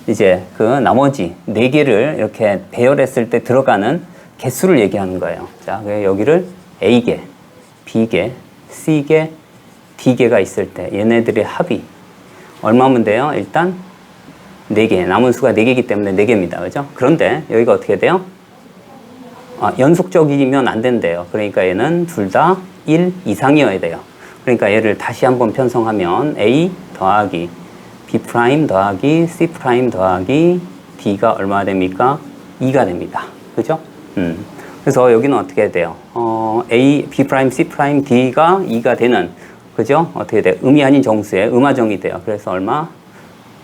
이제 그 나머지 4개를 이렇게 배열했을 때 들어가는 개수를 얘기하는 거예요. 자, 여기를 A개, B개, C개, D개가 있을 때 얘네들의 합이 얼마면 돼요? 일단 4개, 남은 수가 4개이기 때문에 4개입니다. 그죠? 그런데 여기가 어떻게 돼요? 연속적이면 안 된대요. 그러니까 얘는 둘 다 1 이상이어야 돼요. 그러니까 얘를 다시 한번 편성하면 A 더하기 B 프라임 더하기 C 프라임 더하기 D가 얼마나 됩니까? 2가 됩니다. 그죠? 그래서 여기는 어떻게 돼요? A, B 프라임, C 프라임, D가 2가 되는, 그죠? 어떻게 돼요? 음이 아닌 정수의 음화정이 돼요. 그래서 얼마?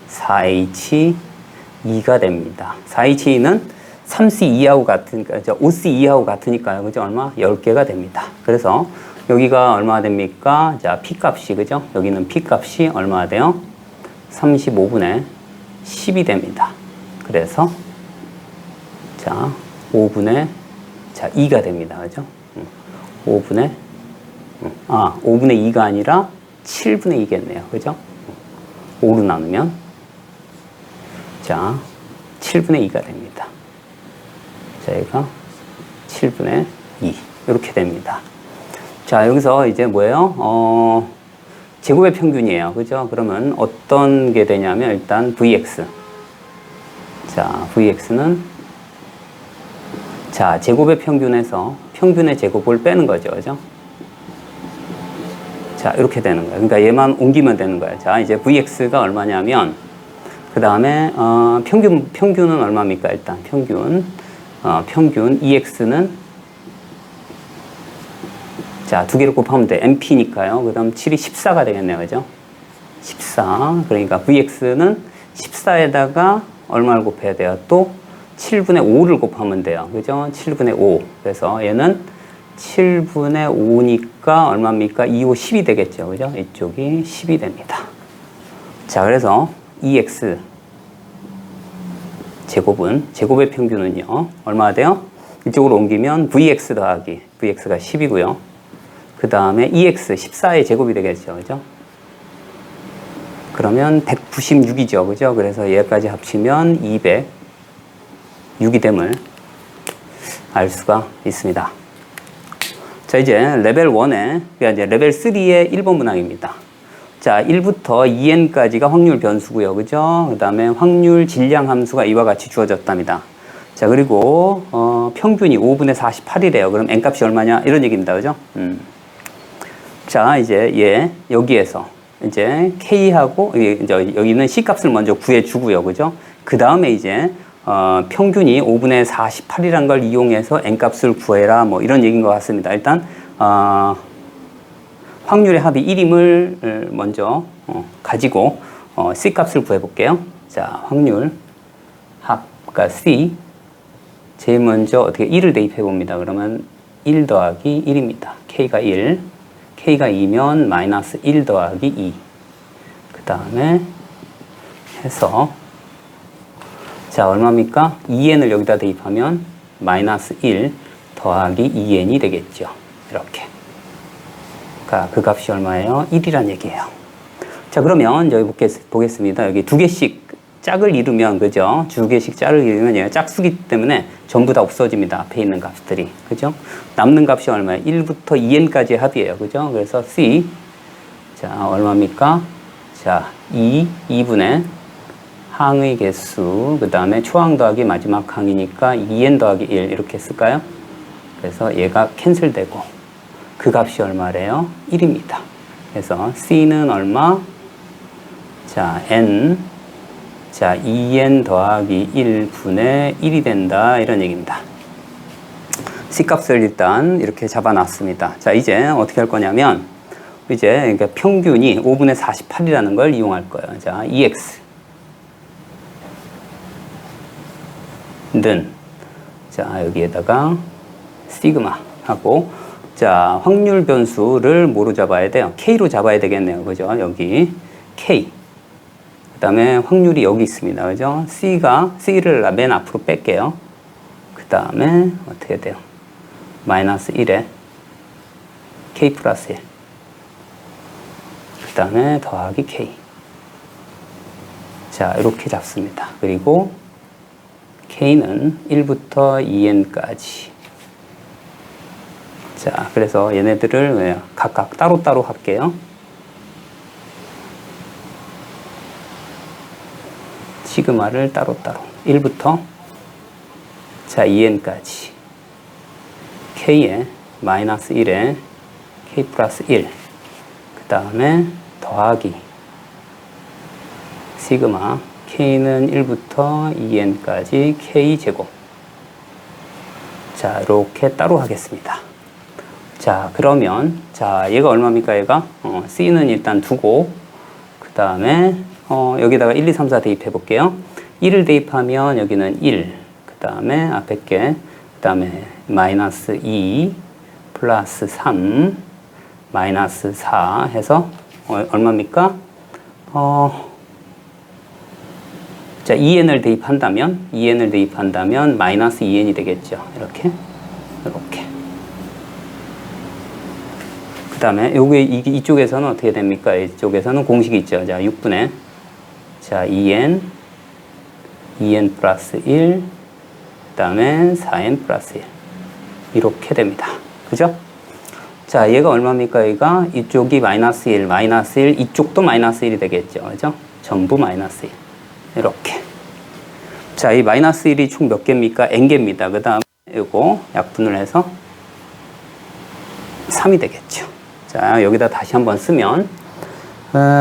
4H2가 됩니다. 4H2는 3C2하고 같으니까, 5C2하고 같으니까요. 그죠? 얼마? 10개가 됩니다. 그래서 여기가 얼마나 됩니까? 자, P 값이, 그죠? 여기는 P 값이 얼마나 돼요? 35분의 10이 됩니다. 그래서 자 5분의 2가 됩니다. 그죠? 5분의 2가 아니라 7분의 2겠네요. 그죠? 5로 나누면 자 7분의 2가 됩니다. 자 얘가 7분의 2 이렇게 됩니다. 자 여기서 이제 뭐예요? 제곱의 평균이에요. 그죠? 그러면 어떤 게 되냐면 일단 Vx. 자, Vx는 자, 제곱의 평균에서 평균의 제곱을 빼는 거죠. 그죠? 자, 이렇게 되는 거예요. 그러니까 얘만 옮기면 되는 거예요. 자, 이제 Vx가 얼마냐면 그 다음에 평균은 얼마입니까? 일단 평균 2x는 자, 두 개를 곱하면 돼. MP니까요. 그 다음 7이 14가 되겠네요. 그죠? 14. 그러니까 VX는 14에다가 얼마를 곱해야 돼요? 또 7분의 5를 곱하면 돼요. 그죠? 7분의 5. 그래서 얘는 7분의 5니까 얼마입니까? 2, 5, 10이 되겠죠. 그죠? 이쪽이 10이 됩니다. 자, 그래서 2x 제곱의 평균은요. 얼마가 돼요? 이쪽으로 옮기면 VX 더하기 VX가 10이고요. 그 다음에 2x, 14의 제곱이 되겠죠. 그죠? 그러면 196이죠. 그죠? 그래서 얘까지 합치면 206이 됨을 알 수가 있습니다. 자, 이제 레벨 1에, 그러니까 이제 레벨 3의 1번 문항입니다. 자, 1부터 2n까지가 확률 변수고요. 그죠? 그 다음에 확률 질량 함수가 이와 같이 주어졌답니다. 자, 그리고, 평균이 5분의 48이래요. 그럼 n값이 얼마냐? 이런 얘기입니다. 그죠? 자, 이제 여기에서 이제 K하고, 여기는 C값을 먼저 구해주고요. 그죠? 그 다음에 이제, 평균이 5분의 48이란 걸 이용해서 n값을 구해라. 뭐 이런 얘기인 것 같습니다. 일단, 확률의 합이 1임을 먼저 가지고 C값을 구해볼게요. 자, 확률 합, 그러니까 C. 제일 먼저 어떻게 1을 대입해 봅니다. 그러면 1 더하기 1입니다. K가 1. K가 2면 마이너스 1 더하기 2. 그 다음에 해서 자, 얼마입니까? 2n을 여기다 대입하면 마이너스 1 더하기 2n이 되겠죠. 이렇게. 그러니까 그 값이 얼마예요? 1이란 얘기예요. 자, 그러면 여기 보겠습니다. 여기 두 개씩 짝을 이루면, 그죠? 두 개씩 짝을 이루면 얘가 짝수기 때문에 전부 다 없어집니다. 앞에 있는 값들이. 그죠? 남는 값이 얼마예요? 1부터 2n까지의 합이에요. 그죠? 그래서 C. 자, 얼마입니까? 자, 2분의 항의 개수, 그 다음에 초항 더하기 마지막 항이니까 2n 더하기 1 이렇게 쓸까요? 그래서 얘가 캔슬되고 그 값이 얼마래요? 1입니다. 그래서 C는 얼마? 자, n. 자, 2n 더하기 1분의 1이 된다. 이런 얘기입니다. C값을 일단 이렇게 잡아놨습니다. 자, 이제 어떻게 할 거냐면, 이제 그러니까 평균이 5분의 48이라는 걸 이용할 거예요. 자, 2x. 는, 자, 여기에다가 시그마 하고, 자, 확률 변수를 뭐로 잡아야 돼요? K로 잡아야 되겠네요. 그죠? 여기 K. 그 다음에 확률이 여기 있습니다. 그죠? C를 맨 앞으로 뺄게요. 그 다음에 어떻게 돼요? 마이너스 1에 K 플러스 1. 그 다음에 더하기 K. 자, 이렇게 잡습니다. 그리고 K는 1부터 2n까지. 자, 그래서 얘네들을 각각 따로따로 할게요. 시그마를 따로따로 1부터 자 2n까지 K에 마이너스 1에 K 플러스 1 그 다음에 더하기 시그마 K는 1부터 2n까지 K제곱. 자, 이렇게 따로 하겠습니다. 자, 그러면 자 얘가 얼마입니까? 얘가 C는 일단 두고 그 다음에 여기다가 1, 2, 3, 4 대입해 볼게요. 1을 대입하면 여기는 1, 그 다음에 앞에 게, 그 다음에 마이너스 2, 플러스 3, 마이너스 4 해서 얼마입니까? 자, 2n을 대입한다면 마이너스 2n이 되겠죠. 이렇게. 그 다음에 이쪽에서는 어떻게 됩니까? 이쪽에서는 공식이 있죠. 자, 6분의 자, 2n 플러스 1, 그 다음에 4n 플러스 1. 이렇게 됩니다. 그죠? 자, 얘가 얼마입니까? 얘가 이쪽이 마이너스 1, 이쪽도 마이너스 1이 되겠죠. 그죠? 전부 마이너스 1. 이렇게. 자, 이 마이너스 1이 총 몇 개입니까? n개입니다. 그 다음에 이거 약분을 해서 3이 되겠죠. 자, 여기다 다시 한번 쓰면,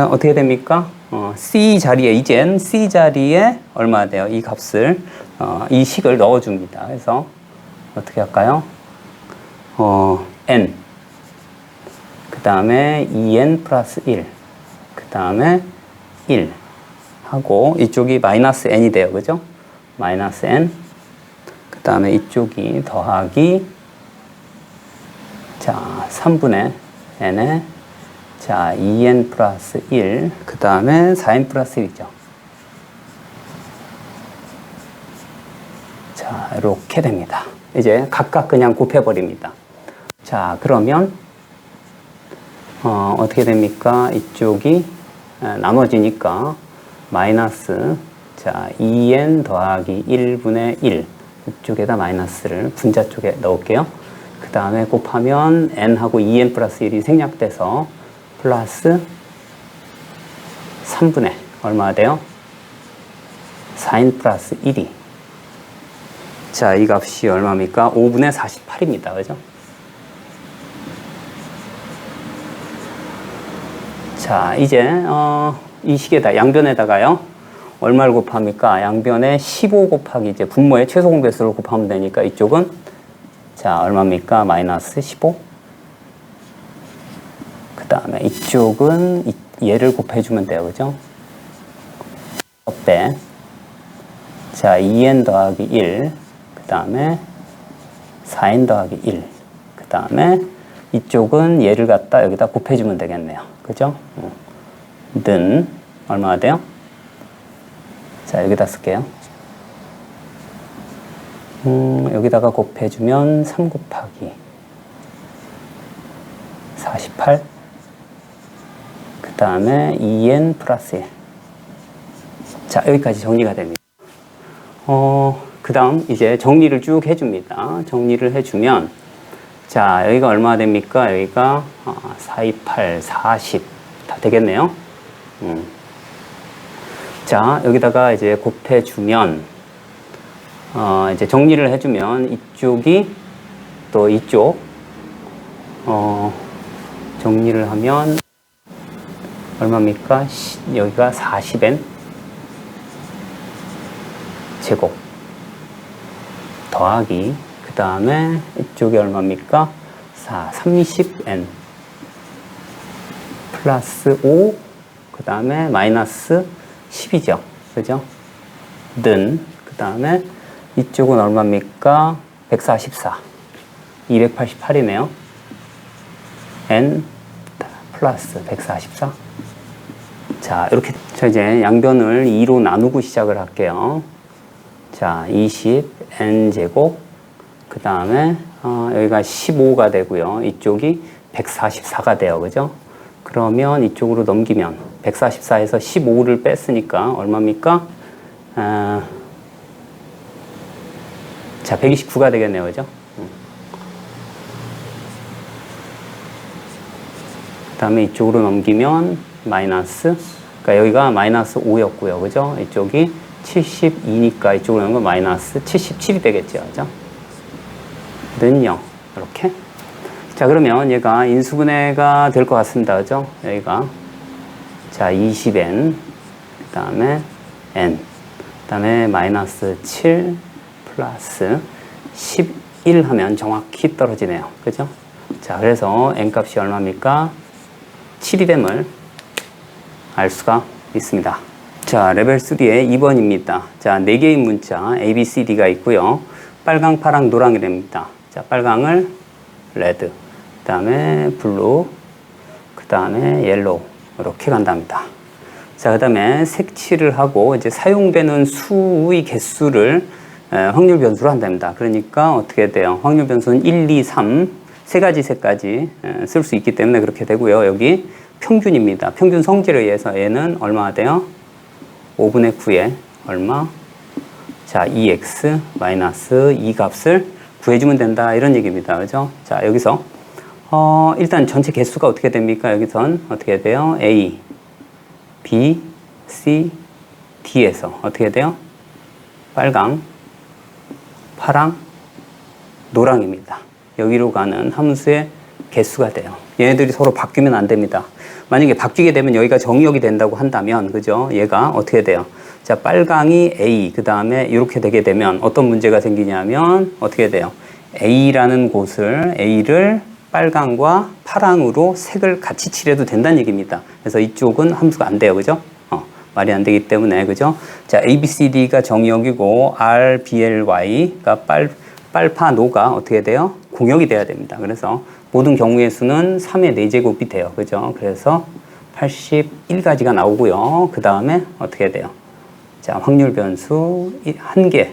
어떻게 됩니까? C 자리에 얼마 돼요? 이 값을, 이 식을 넣어줍니다. 그래서 어떻게 할까요? n. 그 다음에 2n 플러스 1. 그 다음에 1. 하고, 이쪽이 마이너스 n이 돼요. 그죠? 마이너스 n. 그 다음에 이쪽이 더하기, 자, 3분의 n에, 자, 2n 플러스 1. 그 다음에 4n 플러스 1이죠. 자, 이렇게 됩니다. 이제 각각 그냥 곱해버립니다. 자, 그러면, 어떻게 됩니까? 이쪽이 나눠지니까, 마이너스, 자, 2n 더하기 1분의 1. 이쪽에다 마이너스를 분자 쪽에 넣을게요. 그 다음에 곱하면 n하고 2n 플러스 1이 생략돼서 플러스 3분의 얼마 돼요? 4n 플러스 1이. 자, 이 값이 얼마입니까? 5분의 48입니다. 그죠? 자, 이제 이 식에다 양변에다가요. 얼마를 곱합니까? 양변에 15 곱하기 이제 분모의 최소 공배수를 곱하면 되니까 이쪽은 자, 얼마입니까? 마이너스 15. 그 다음에 이쪽은 얘를 곱해주면 돼요. 그죠? 빼. 자, 2n 더하기 1. 그 다음에 4n 더하기 1. 그 다음에 이쪽은 얘를 갖다 여기다 곱해주면 되겠네요. 그죠? 는 얼마가 돼요? 자, 여기다 쓸게요. 여기다가 곱해주면 3 곱하기 48. 그 다음에 2n 플러스 1. 자, 여기까지 정리가 됩니다. 그 다음 이제 정리를 쭉 해줍니다. 정리를 해주면, 자, 여기가 얼마 됩니까? 여기가 4, 2, 8, 40. 다 되겠네요. 자, 여기다가 이제 곱해주면, 이제 정리를 해주면 이쪽이 또 이쪽, 정리를 하면 얼마입니까? 여기가 40n 제곱 더하기 그 다음에 이쪽이 얼마입니까? 30n 플러스 5 그 다음에 마이너스 10이죠. 그죠? 는 그 다음에 이쪽은 얼마입니까? 144 288이네요. n 플러스 144. 자, 이렇게. 자, 이제 양변을 2로 나누고 시작을 할게요. 자, 20 n제곱 그 다음에 여기가 15가 되고요. 이쪽이 144가 돼요. 그죠? 그러면 이쪽으로 넘기면 144에서 15를 뺐으니까 얼마입니까? 자, 129가 되겠네요. 그죠? 그 다음에 이쪽으로 넘기면 마이너스, 그러니까 여기가 마이너스 5였고요. 그죠? 이쪽이 72니까 이쪽으로 넘으면 마이너스 77이 되겠죠. 그죠? 는 0. 이렇게. 자, 그러면 얘가 인수분해가 될 것 같습니다. 그죠? 여기가. 자, 20n. 그 다음에 n. 그 다음에 마이너스 7 플러스 11 하면 정확히 떨어지네요. 그죠? 자, 그래서 n 값이 얼마입니까? 7이 됨을 알 수가 있습니다. 자, 레벨 3의 2번입니다. 자, 4개의 문자 A, B, C, D가 있고요. 빨강, 파랑, 노랑이 됩니다. 자, 빨강을 레드, 그 다음에 블루, 그 다음에 옐로우 이렇게 간답니다. 자, 그 다음에 색칠을 하고 이제 사용되는 수의 개수를 확률 변수로 한답니다. 그러니까 어떻게 돼요? 확률 변수는 1, 2, 3, 세 가지 색까지 쓸 수 있기 때문에 그렇게 되고요. 여기 평균입니다. 평균 성질에 의해서 얘는 얼마가 돼요? 5분의 9에 얼마? 자, 2x 마이너스 2 값을 구해주면 된다. 이런 얘기입니다. 그죠? 자, 여기서 일단 전체 개수가 어떻게 됩니까? 여기선 어떻게 돼요? A, B, C, D에서 어떻게 돼요? 빨강, 파랑, 노랑입니다. 여기로 가는 함수의 개수가 돼요. 얘네들이 서로 바뀌면 안 됩니다. 만약에 바뀌게 되면 여기가 정의역이 된다고 한다면, 그죠? 얘가 어떻게 돼요? 자, 빨강이 A, 그 다음에 이렇게 되게 되면 어떤 문제가 생기냐면, 어떻게 돼요? A라는 곳을, A를 빨강과 파랑으로 색을 같이 칠해도 된다는 얘기입니다. 그래서 이쪽은 함수가 안 돼요. 그죠? 말이 안 되기 때문에, 그죠? 자, A, B, C, D가 정의역이고, R, B, L, Y가 빨파노가 어떻게 돼요? 공역이 돼야 됩니다. 그래서 모든 경우의 수는 3의 4제곱이 돼요. 그죠? 그래서 81가지가 나오고요. 그 다음에 어떻게 돼요? 자, 확률 변수 1개,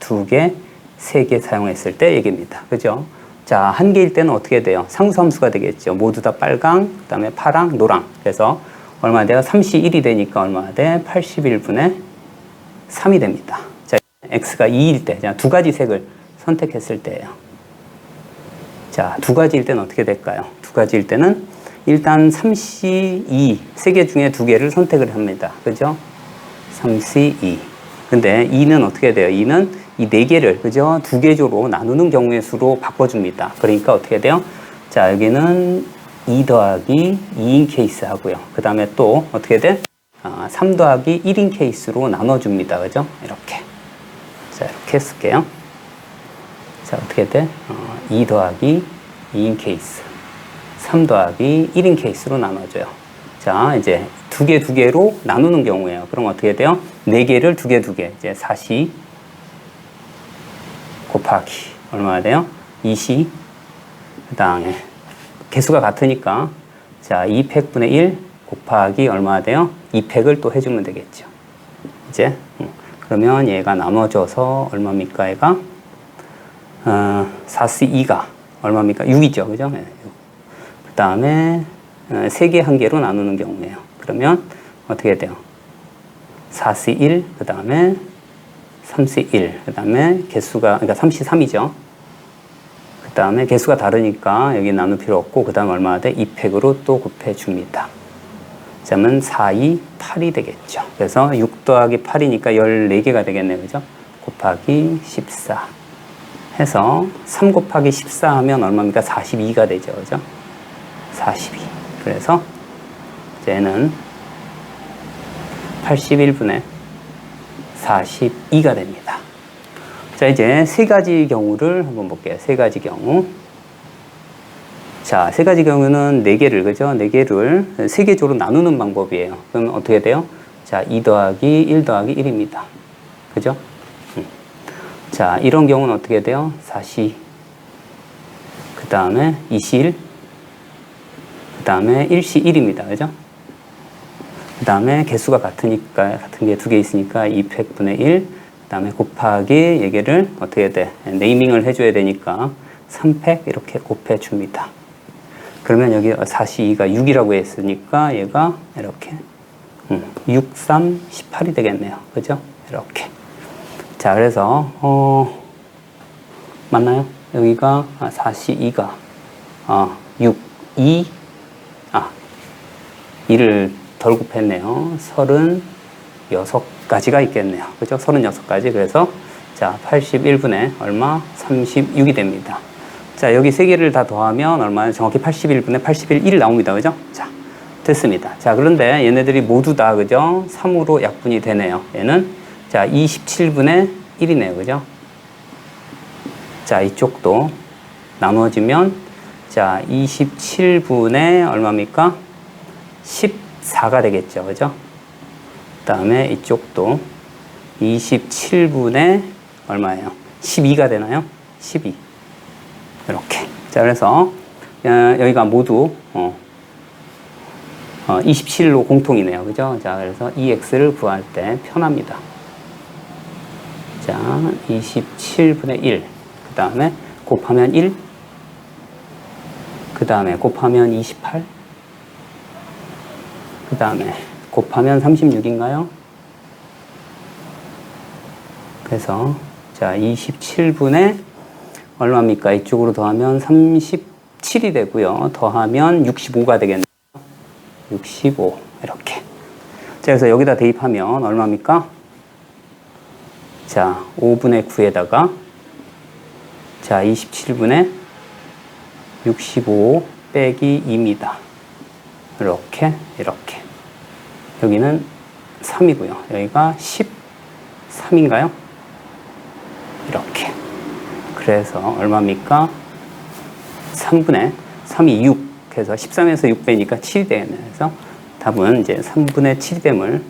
2개, 3개 사용했을 때 얘기입니다. 그죠? 자, 1개일 때는 어떻게 돼요? 상수함수가 되겠죠. 모두 다 빨강, 그 다음에 파랑, 노랑. 그래서 얼마 돼요? 31이 되니까 얼마 돼? 81분의 3이 됩니다. 자, x가 2일 때, 자, 두 가지 색을 선택했을 때예요. 자, 두 가지일 때는 어떻게 될까요? 두 가지일 때는 일단 3C2, 세 개 중에 두 개를 선택을 합니다. 그죠? 3C2. 근데 2는 어떻게 돼요? 2는 이 네 개를, 그죠? 두 개조로 나누는 경우의 수로 바꿔줍니다. 그러니까 어떻게 돼요? 자, 여기는 2 더하기 2인 케이스 하고요. 그 다음에 또 어떻게 돼? 3 더하기 1인 케이스로 나눠줍니다. 그죠? 이렇게. 자, 이렇게 쓸게요. 자, 어떻게 돼? 2 더하기 2인 케이스. 3 더하기 1인 케이스로 나눠줘요. 자, 이제 두 개로 나누는 경우에요. 그럼 어떻게 돼요? 네 개를 두 개. 이제 4C 곱하기 얼마나 돼요? 2C. 그 다음에 개수가 같으니까 자, 2팩분의 1 곱하기 얼마나 돼요? 2팩을 또 해주면 되겠죠. 이제 그러면 얘가 나눠져서 얼마입니까? 얘가 4C2가 얼마입니까? 6이죠. 그죠? 네, 6. 그 다음에 3개 1개로 나누는 경우에요. 그러면 어떻게 돼요? 4C1, 그 다음에 3C1, 그 다음에 개수가, 그러니까 3C3이죠. 그 다음에 개수가 다르니까 여기 나눌 필요 없고, 그 다음 얼마나 돼? 2팩으로 또 곱해줍니다. 그러면 4, 2, 8이 되겠죠. 그래서 6 더하기 8이니까 14개가 되겠네요. 그죠? 곱하기 14 해서 3 곱하기 14 하면 얼마입니까? 42가 되죠. 그죠? 42. 그래서 얘는 81분의 42가 됩니다. 자, 이제 세 가지 경우를 한번 볼게요. 세 가지 경우. 자, 세 가지 경우는 4개를, 그죠? 4개를 3개조로 나누는 방법이에요. 그럼 어떻게 돼요? 자, 2 더하기 1 더하기 1입니다. 그죠? 자, 이런 경우는 어떻게 돼요? 4C. 그 다음에 2C1. 그 다음에 1C1입니다. 그죠? 그 다음에 개수가 같으니까, 같은 게 2개 있으니까 2팩분의 1. 그 다음에 곱하기 얘기를 어떻게 돼? 네이밍을 해줘야 되니까 3팩 이렇게 곱해줍니다. 그러면 여기 4C2가 6이라고 했으니까 얘가 이렇게 6, 3, 18이 되겠네요. 그죠? 이렇게. 자, 그래서 맞나요? 여기가 4C2가 6, 2, 2를 덜 곱했네요. 36가지가 있겠네요. 그죠? 36가지. 그래서 자, 81분의 얼마? 36이 됩니다. 자, 여기 세 개를 다 더하면 얼마나? 정확히 81분의 81 나옵니다. 그죠? 자, 됐습니다. 자, 그런데 얘네들이 모두 다, 그죠? 3으로 약분이 되네요. 얘는 자, 27분의 1이네요. 그죠? 자, 이쪽도 나눠지면 자, 27분의 얼마입니까? 14가 되겠죠. 그죠? 그 다음에 이쪽도 27분의 얼마예요? 12가 되나요? 12. 이렇게. 자, 그래서 여기가 모두 27로 공통이네요. 그죠? 자, 그래서 EX를 구할 때 편합니다. 자, 27분의 1. 그 다음에 곱하면 1. 그 다음에 곱하면 28. 그 다음에 곱하면 36인가요? 그래서 자, 27분의 얼마입니까? 이쪽으로 더하면 37이 되고요. 더하면 65가 되겠네요. 65 이렇게. 자, 그래서 여기다 대입하면 얼마입니까? 자, 5분의 9에다가 자, 27분의 65 빼기 2입니다. 이렇게 이렇게. 여기는 3이고요. 여기가 13인가요? 이렇게. 그래서 얼마입니까? 3분의 3이 6. 그래서 13에서 6 빼니까 7이 되겠네요. 그래서 답은 이제 3분의 7됨을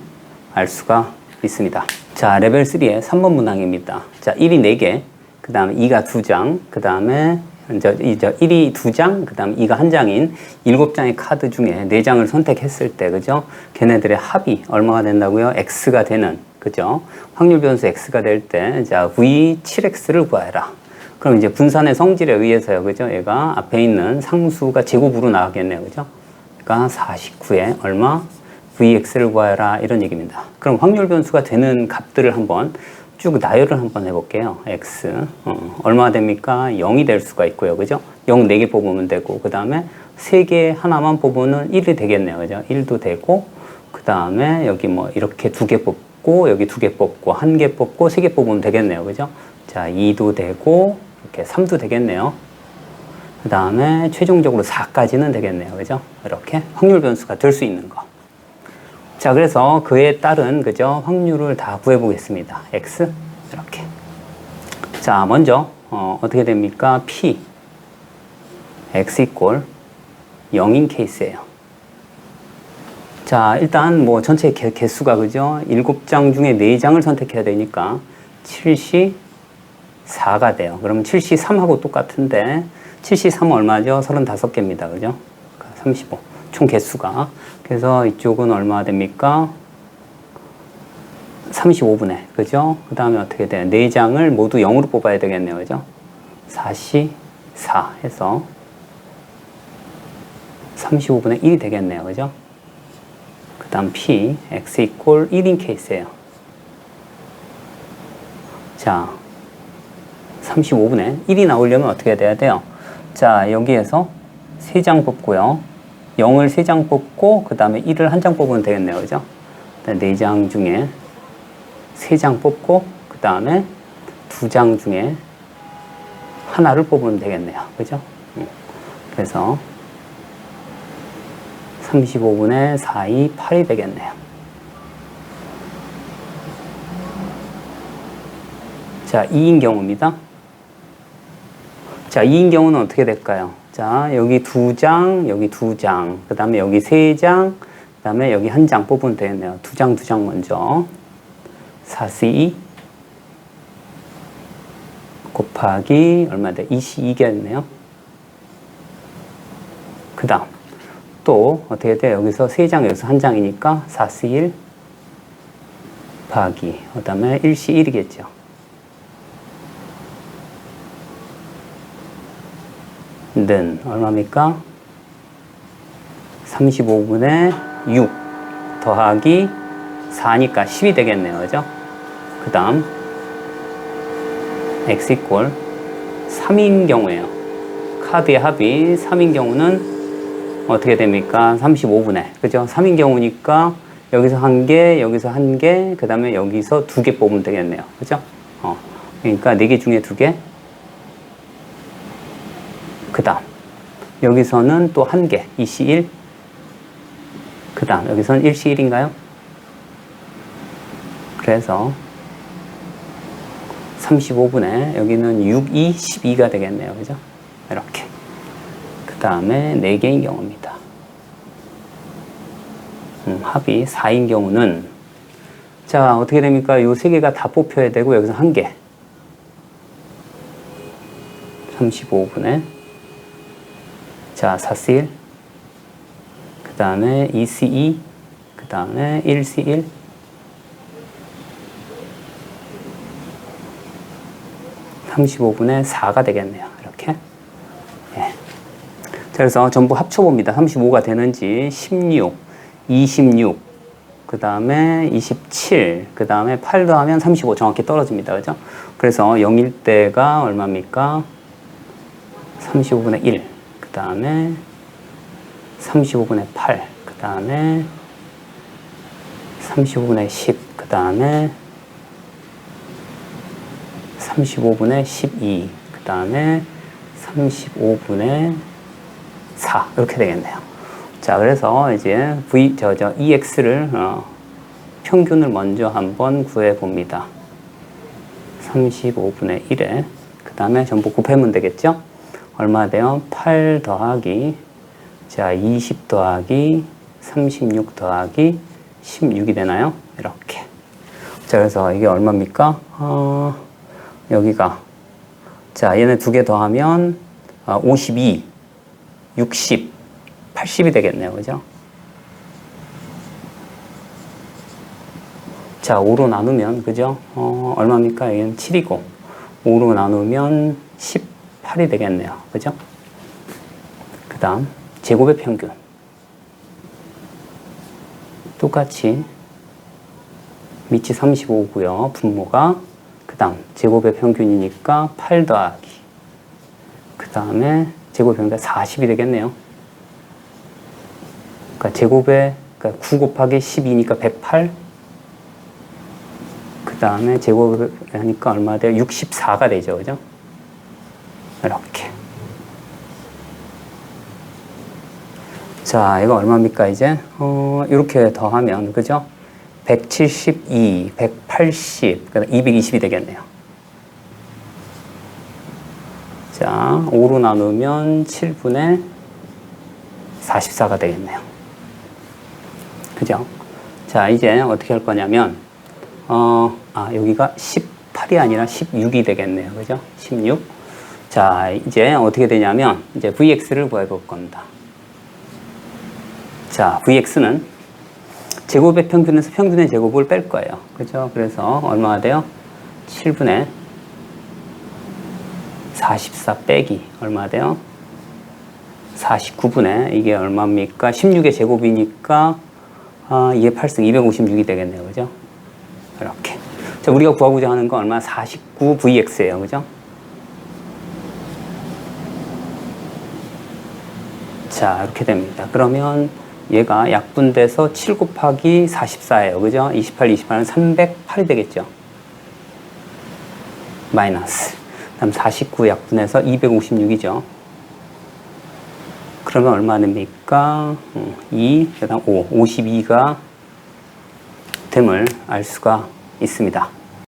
알 수가 있습니다. 자, 레벨 3의 3번 문항입니다. 자, 1이 4개, 그 다음에 2가 2장, 그 다음에 1이 2장, 그 다음 2가 1장인 7장의 카드 중에 4장을 선택했을 때, 그죠? 걔네들의 합이 얼마가 된다고요? X가 되는, 그죠? 확률 변수 X가 될 때, 자, V7X를 구하라. 그럼 이제 분산의 성질에 의해서요, 그죠? 얘가 앞에 있는 상수가 제곱으로 나가겠네요, 그죠? 그러니까 49에 얼마? Vx를 구하라, 이런 얘기입니다. 그럼 확률 변수가 되는 값들을 한번 쭉 나열을 한번 해볼게요. X. 얼마가 됩니까? 0이 될 수가 있고요, 그죠? 0 4개 뽑으면 되고, 그 다음에 3개 하나만 뽑으면 1이 되겠네요, 그죠? 1도 되고, 그 다음에 여기 뭐 이렇게 2개 뽑고, 여기 2개 뽑고, 1개 뽑고, 3개 뽑으면 되겠네요, 그죠? 자, 2도 되고, 이렇게 3도 되겠네요. 그 다음에 최종적으로 4까지는 되겠네요. 그죠? 이렇게 확률 변수가 될 수 있는 거. 자, 그래서 그에 따른, 그죠? 확률을 다 구해보겠습니다. X. 이렇게. 자, 먼저, 어떻게 됩니까? P. X 이꼴 0인 케이스예요. 자, 일단 뭐 전체 개수가, 그죠? 7장 중에 4장을 선택해야 되니까 7시 4가 돼요. 그러면 7시 3하고 똑같은데 7시 3은 얼마죠? 35개입니다. 그죠? 35. 총 개수가. 그래서 이쪽은 얼마 됩니까? 35분의. 그죠? 그 다음에 어떻게 돼요? 4장을 모두 0으로 뽑아야 되겠네요. 그죠? 4시 4 해서 35분의 1이 되겠네요. 그죠? 그 다음 P, X 이꼴 1인 케이스예요. 자, 35분의 1이 나오려면 어떻게 돼야 돼요? 자, 여기에서 3장 뽑고요. 0을 3장 뽑고, 그 다음에 1을 1장 뽑으면 되겠네요. 그죠? 4장 중에 3장 뽑고, 그 다음에 2장 중에 하나를 뽑으면 되겠네요. 그죠? 그래서 35분의 4, 2, 8이 되겠네요. 자, 2인 경우입니다. 자, 2인 경우는 어떻게 될까요? 자, 여기 2장, 여기 2장, 그 다음에 여기 3장, 그 다음에 여기 1장 뽑으면 되겠네요. 2장, 2장 먼저. 4C 곱하기 얼마 돼? 22겠네요. 그 다음, 또 어떻게 돼? 여기서 3장, 여기서 1장이니까 4C1 곱하기, 그 다음에 1C1이겠죠. 는 얼마입니까? 35분의 6 더하기 4니까 10이 되겠네요. 그죠? 그 다음 X 이꼴 3인 경우에요. 카드의 합이 3인 경우는 어떻게 됩니까? 35분의. 그죠? 3인 경우니까 여기서 1개, 여기서 1개, 그 다음에 여기서 2개 뽑으면 되겠네요. 그죠? 그러니까 4개 중에 2개. 그 다음 여기서는 또 1개 2C1 그 다음 여기서는 1C1인가요? 그래서 35분에 여기는 6, 2, 12가 되겠네요. 그죠? 이렇게 그 다음에 4개인 경우입니다. 합이 4인 경우는 자 어떻게 됩니까? 요 3개가 다 뽑혀야 되고 여기서 1개 35분에 자, 4C1 그 다음에 2C2, 그 다음에 1C1, (35분의 4가) 되겠네요. 이렇게. 예. 자, 그래서 전부 합쳐봅니다. 35가 되는지. 16, 26, 그 다음에 27, 그 다음에 8 더하면 35 정확히 떨어집니다. 그죠? 그래서 0일 때가 얼마입니까? 35분의 1, 그 다음에 35분의 8, 그 다음에 35분의 10, 그 다음에 35분의 12, 그 다음에 35분의 4 이렇게 되겠네요. 자, 그래서 이제 EX를 평균을 먼저 한번 구해 봅니다. 35분의 1에 그 다음에 전부 곱하면 되겠죠? 얼마 돼요? 8 더하기 자 20 더하기 36 더하기 16이 되나요? 이렇게. 자, 그래서 이게 얼마입니까? 여기가 자 얘네 두 개 더하면 52, 60, 80이 되겠네요. 그죠? 자, 5로 나누면, 그죠? 얼마입니까? 여기는 7이고, 5로 나누면 18이 되겠네요. 그죠? 그 다음, 제곱의 평균. 똑같이, 밑이 35고요. 분모가. 그 다음, 제곱의 평균이니까 8 더하기. 그 다음에, 제곱의 평균이 40이 되겠네요. 그러니까 제곱에, 그러니까 9 곱하기 12니까 108. 그 다음에 제곱을 하니까 얼마 돼요? 64가 되죠. 그죠? 이렇게. 자, 이거 얼마입니까, 이제? 이렇게 더하면, 그죠? 172, 180, 그다음 220이 되겠네요. 자, 5로 나누면 7분의 44가 되겠네요. 그죠? 자, 이제 어떻게 할 거냐면, 여기가 18이 아니라 16이 되겠네요. 그죠? 16. 자, 이제 어떻게 되냐면, 이제 Vx를 구해볼 겁니다. 자, Vx는 제곱의 평균에서 평균의 제곱을 뺄 거예요. 그죠? 그래서 얼마가 돼요? 7분의 44 빼기 얼마 돼요? 49분의 이게 얼마입니까? 16의 제곱이니까 2의 8승 256이 되겠네요. 그죠? 이렇게. 자, 우리가 구하고자 하는 건 얼마? 49Vx예요. 그죠? 자, 이렇게 됩니다. 그러면 얘가 약분돼서 7 곱하기 44예요. 그죠? 28, 28은 308이 되겠죠? 마이너스. 다음 49 약분해서 256이죠. 그러면 얼마 됩니까? 2, 그 다음 5, 52가 됨을 알 수가 있습니다.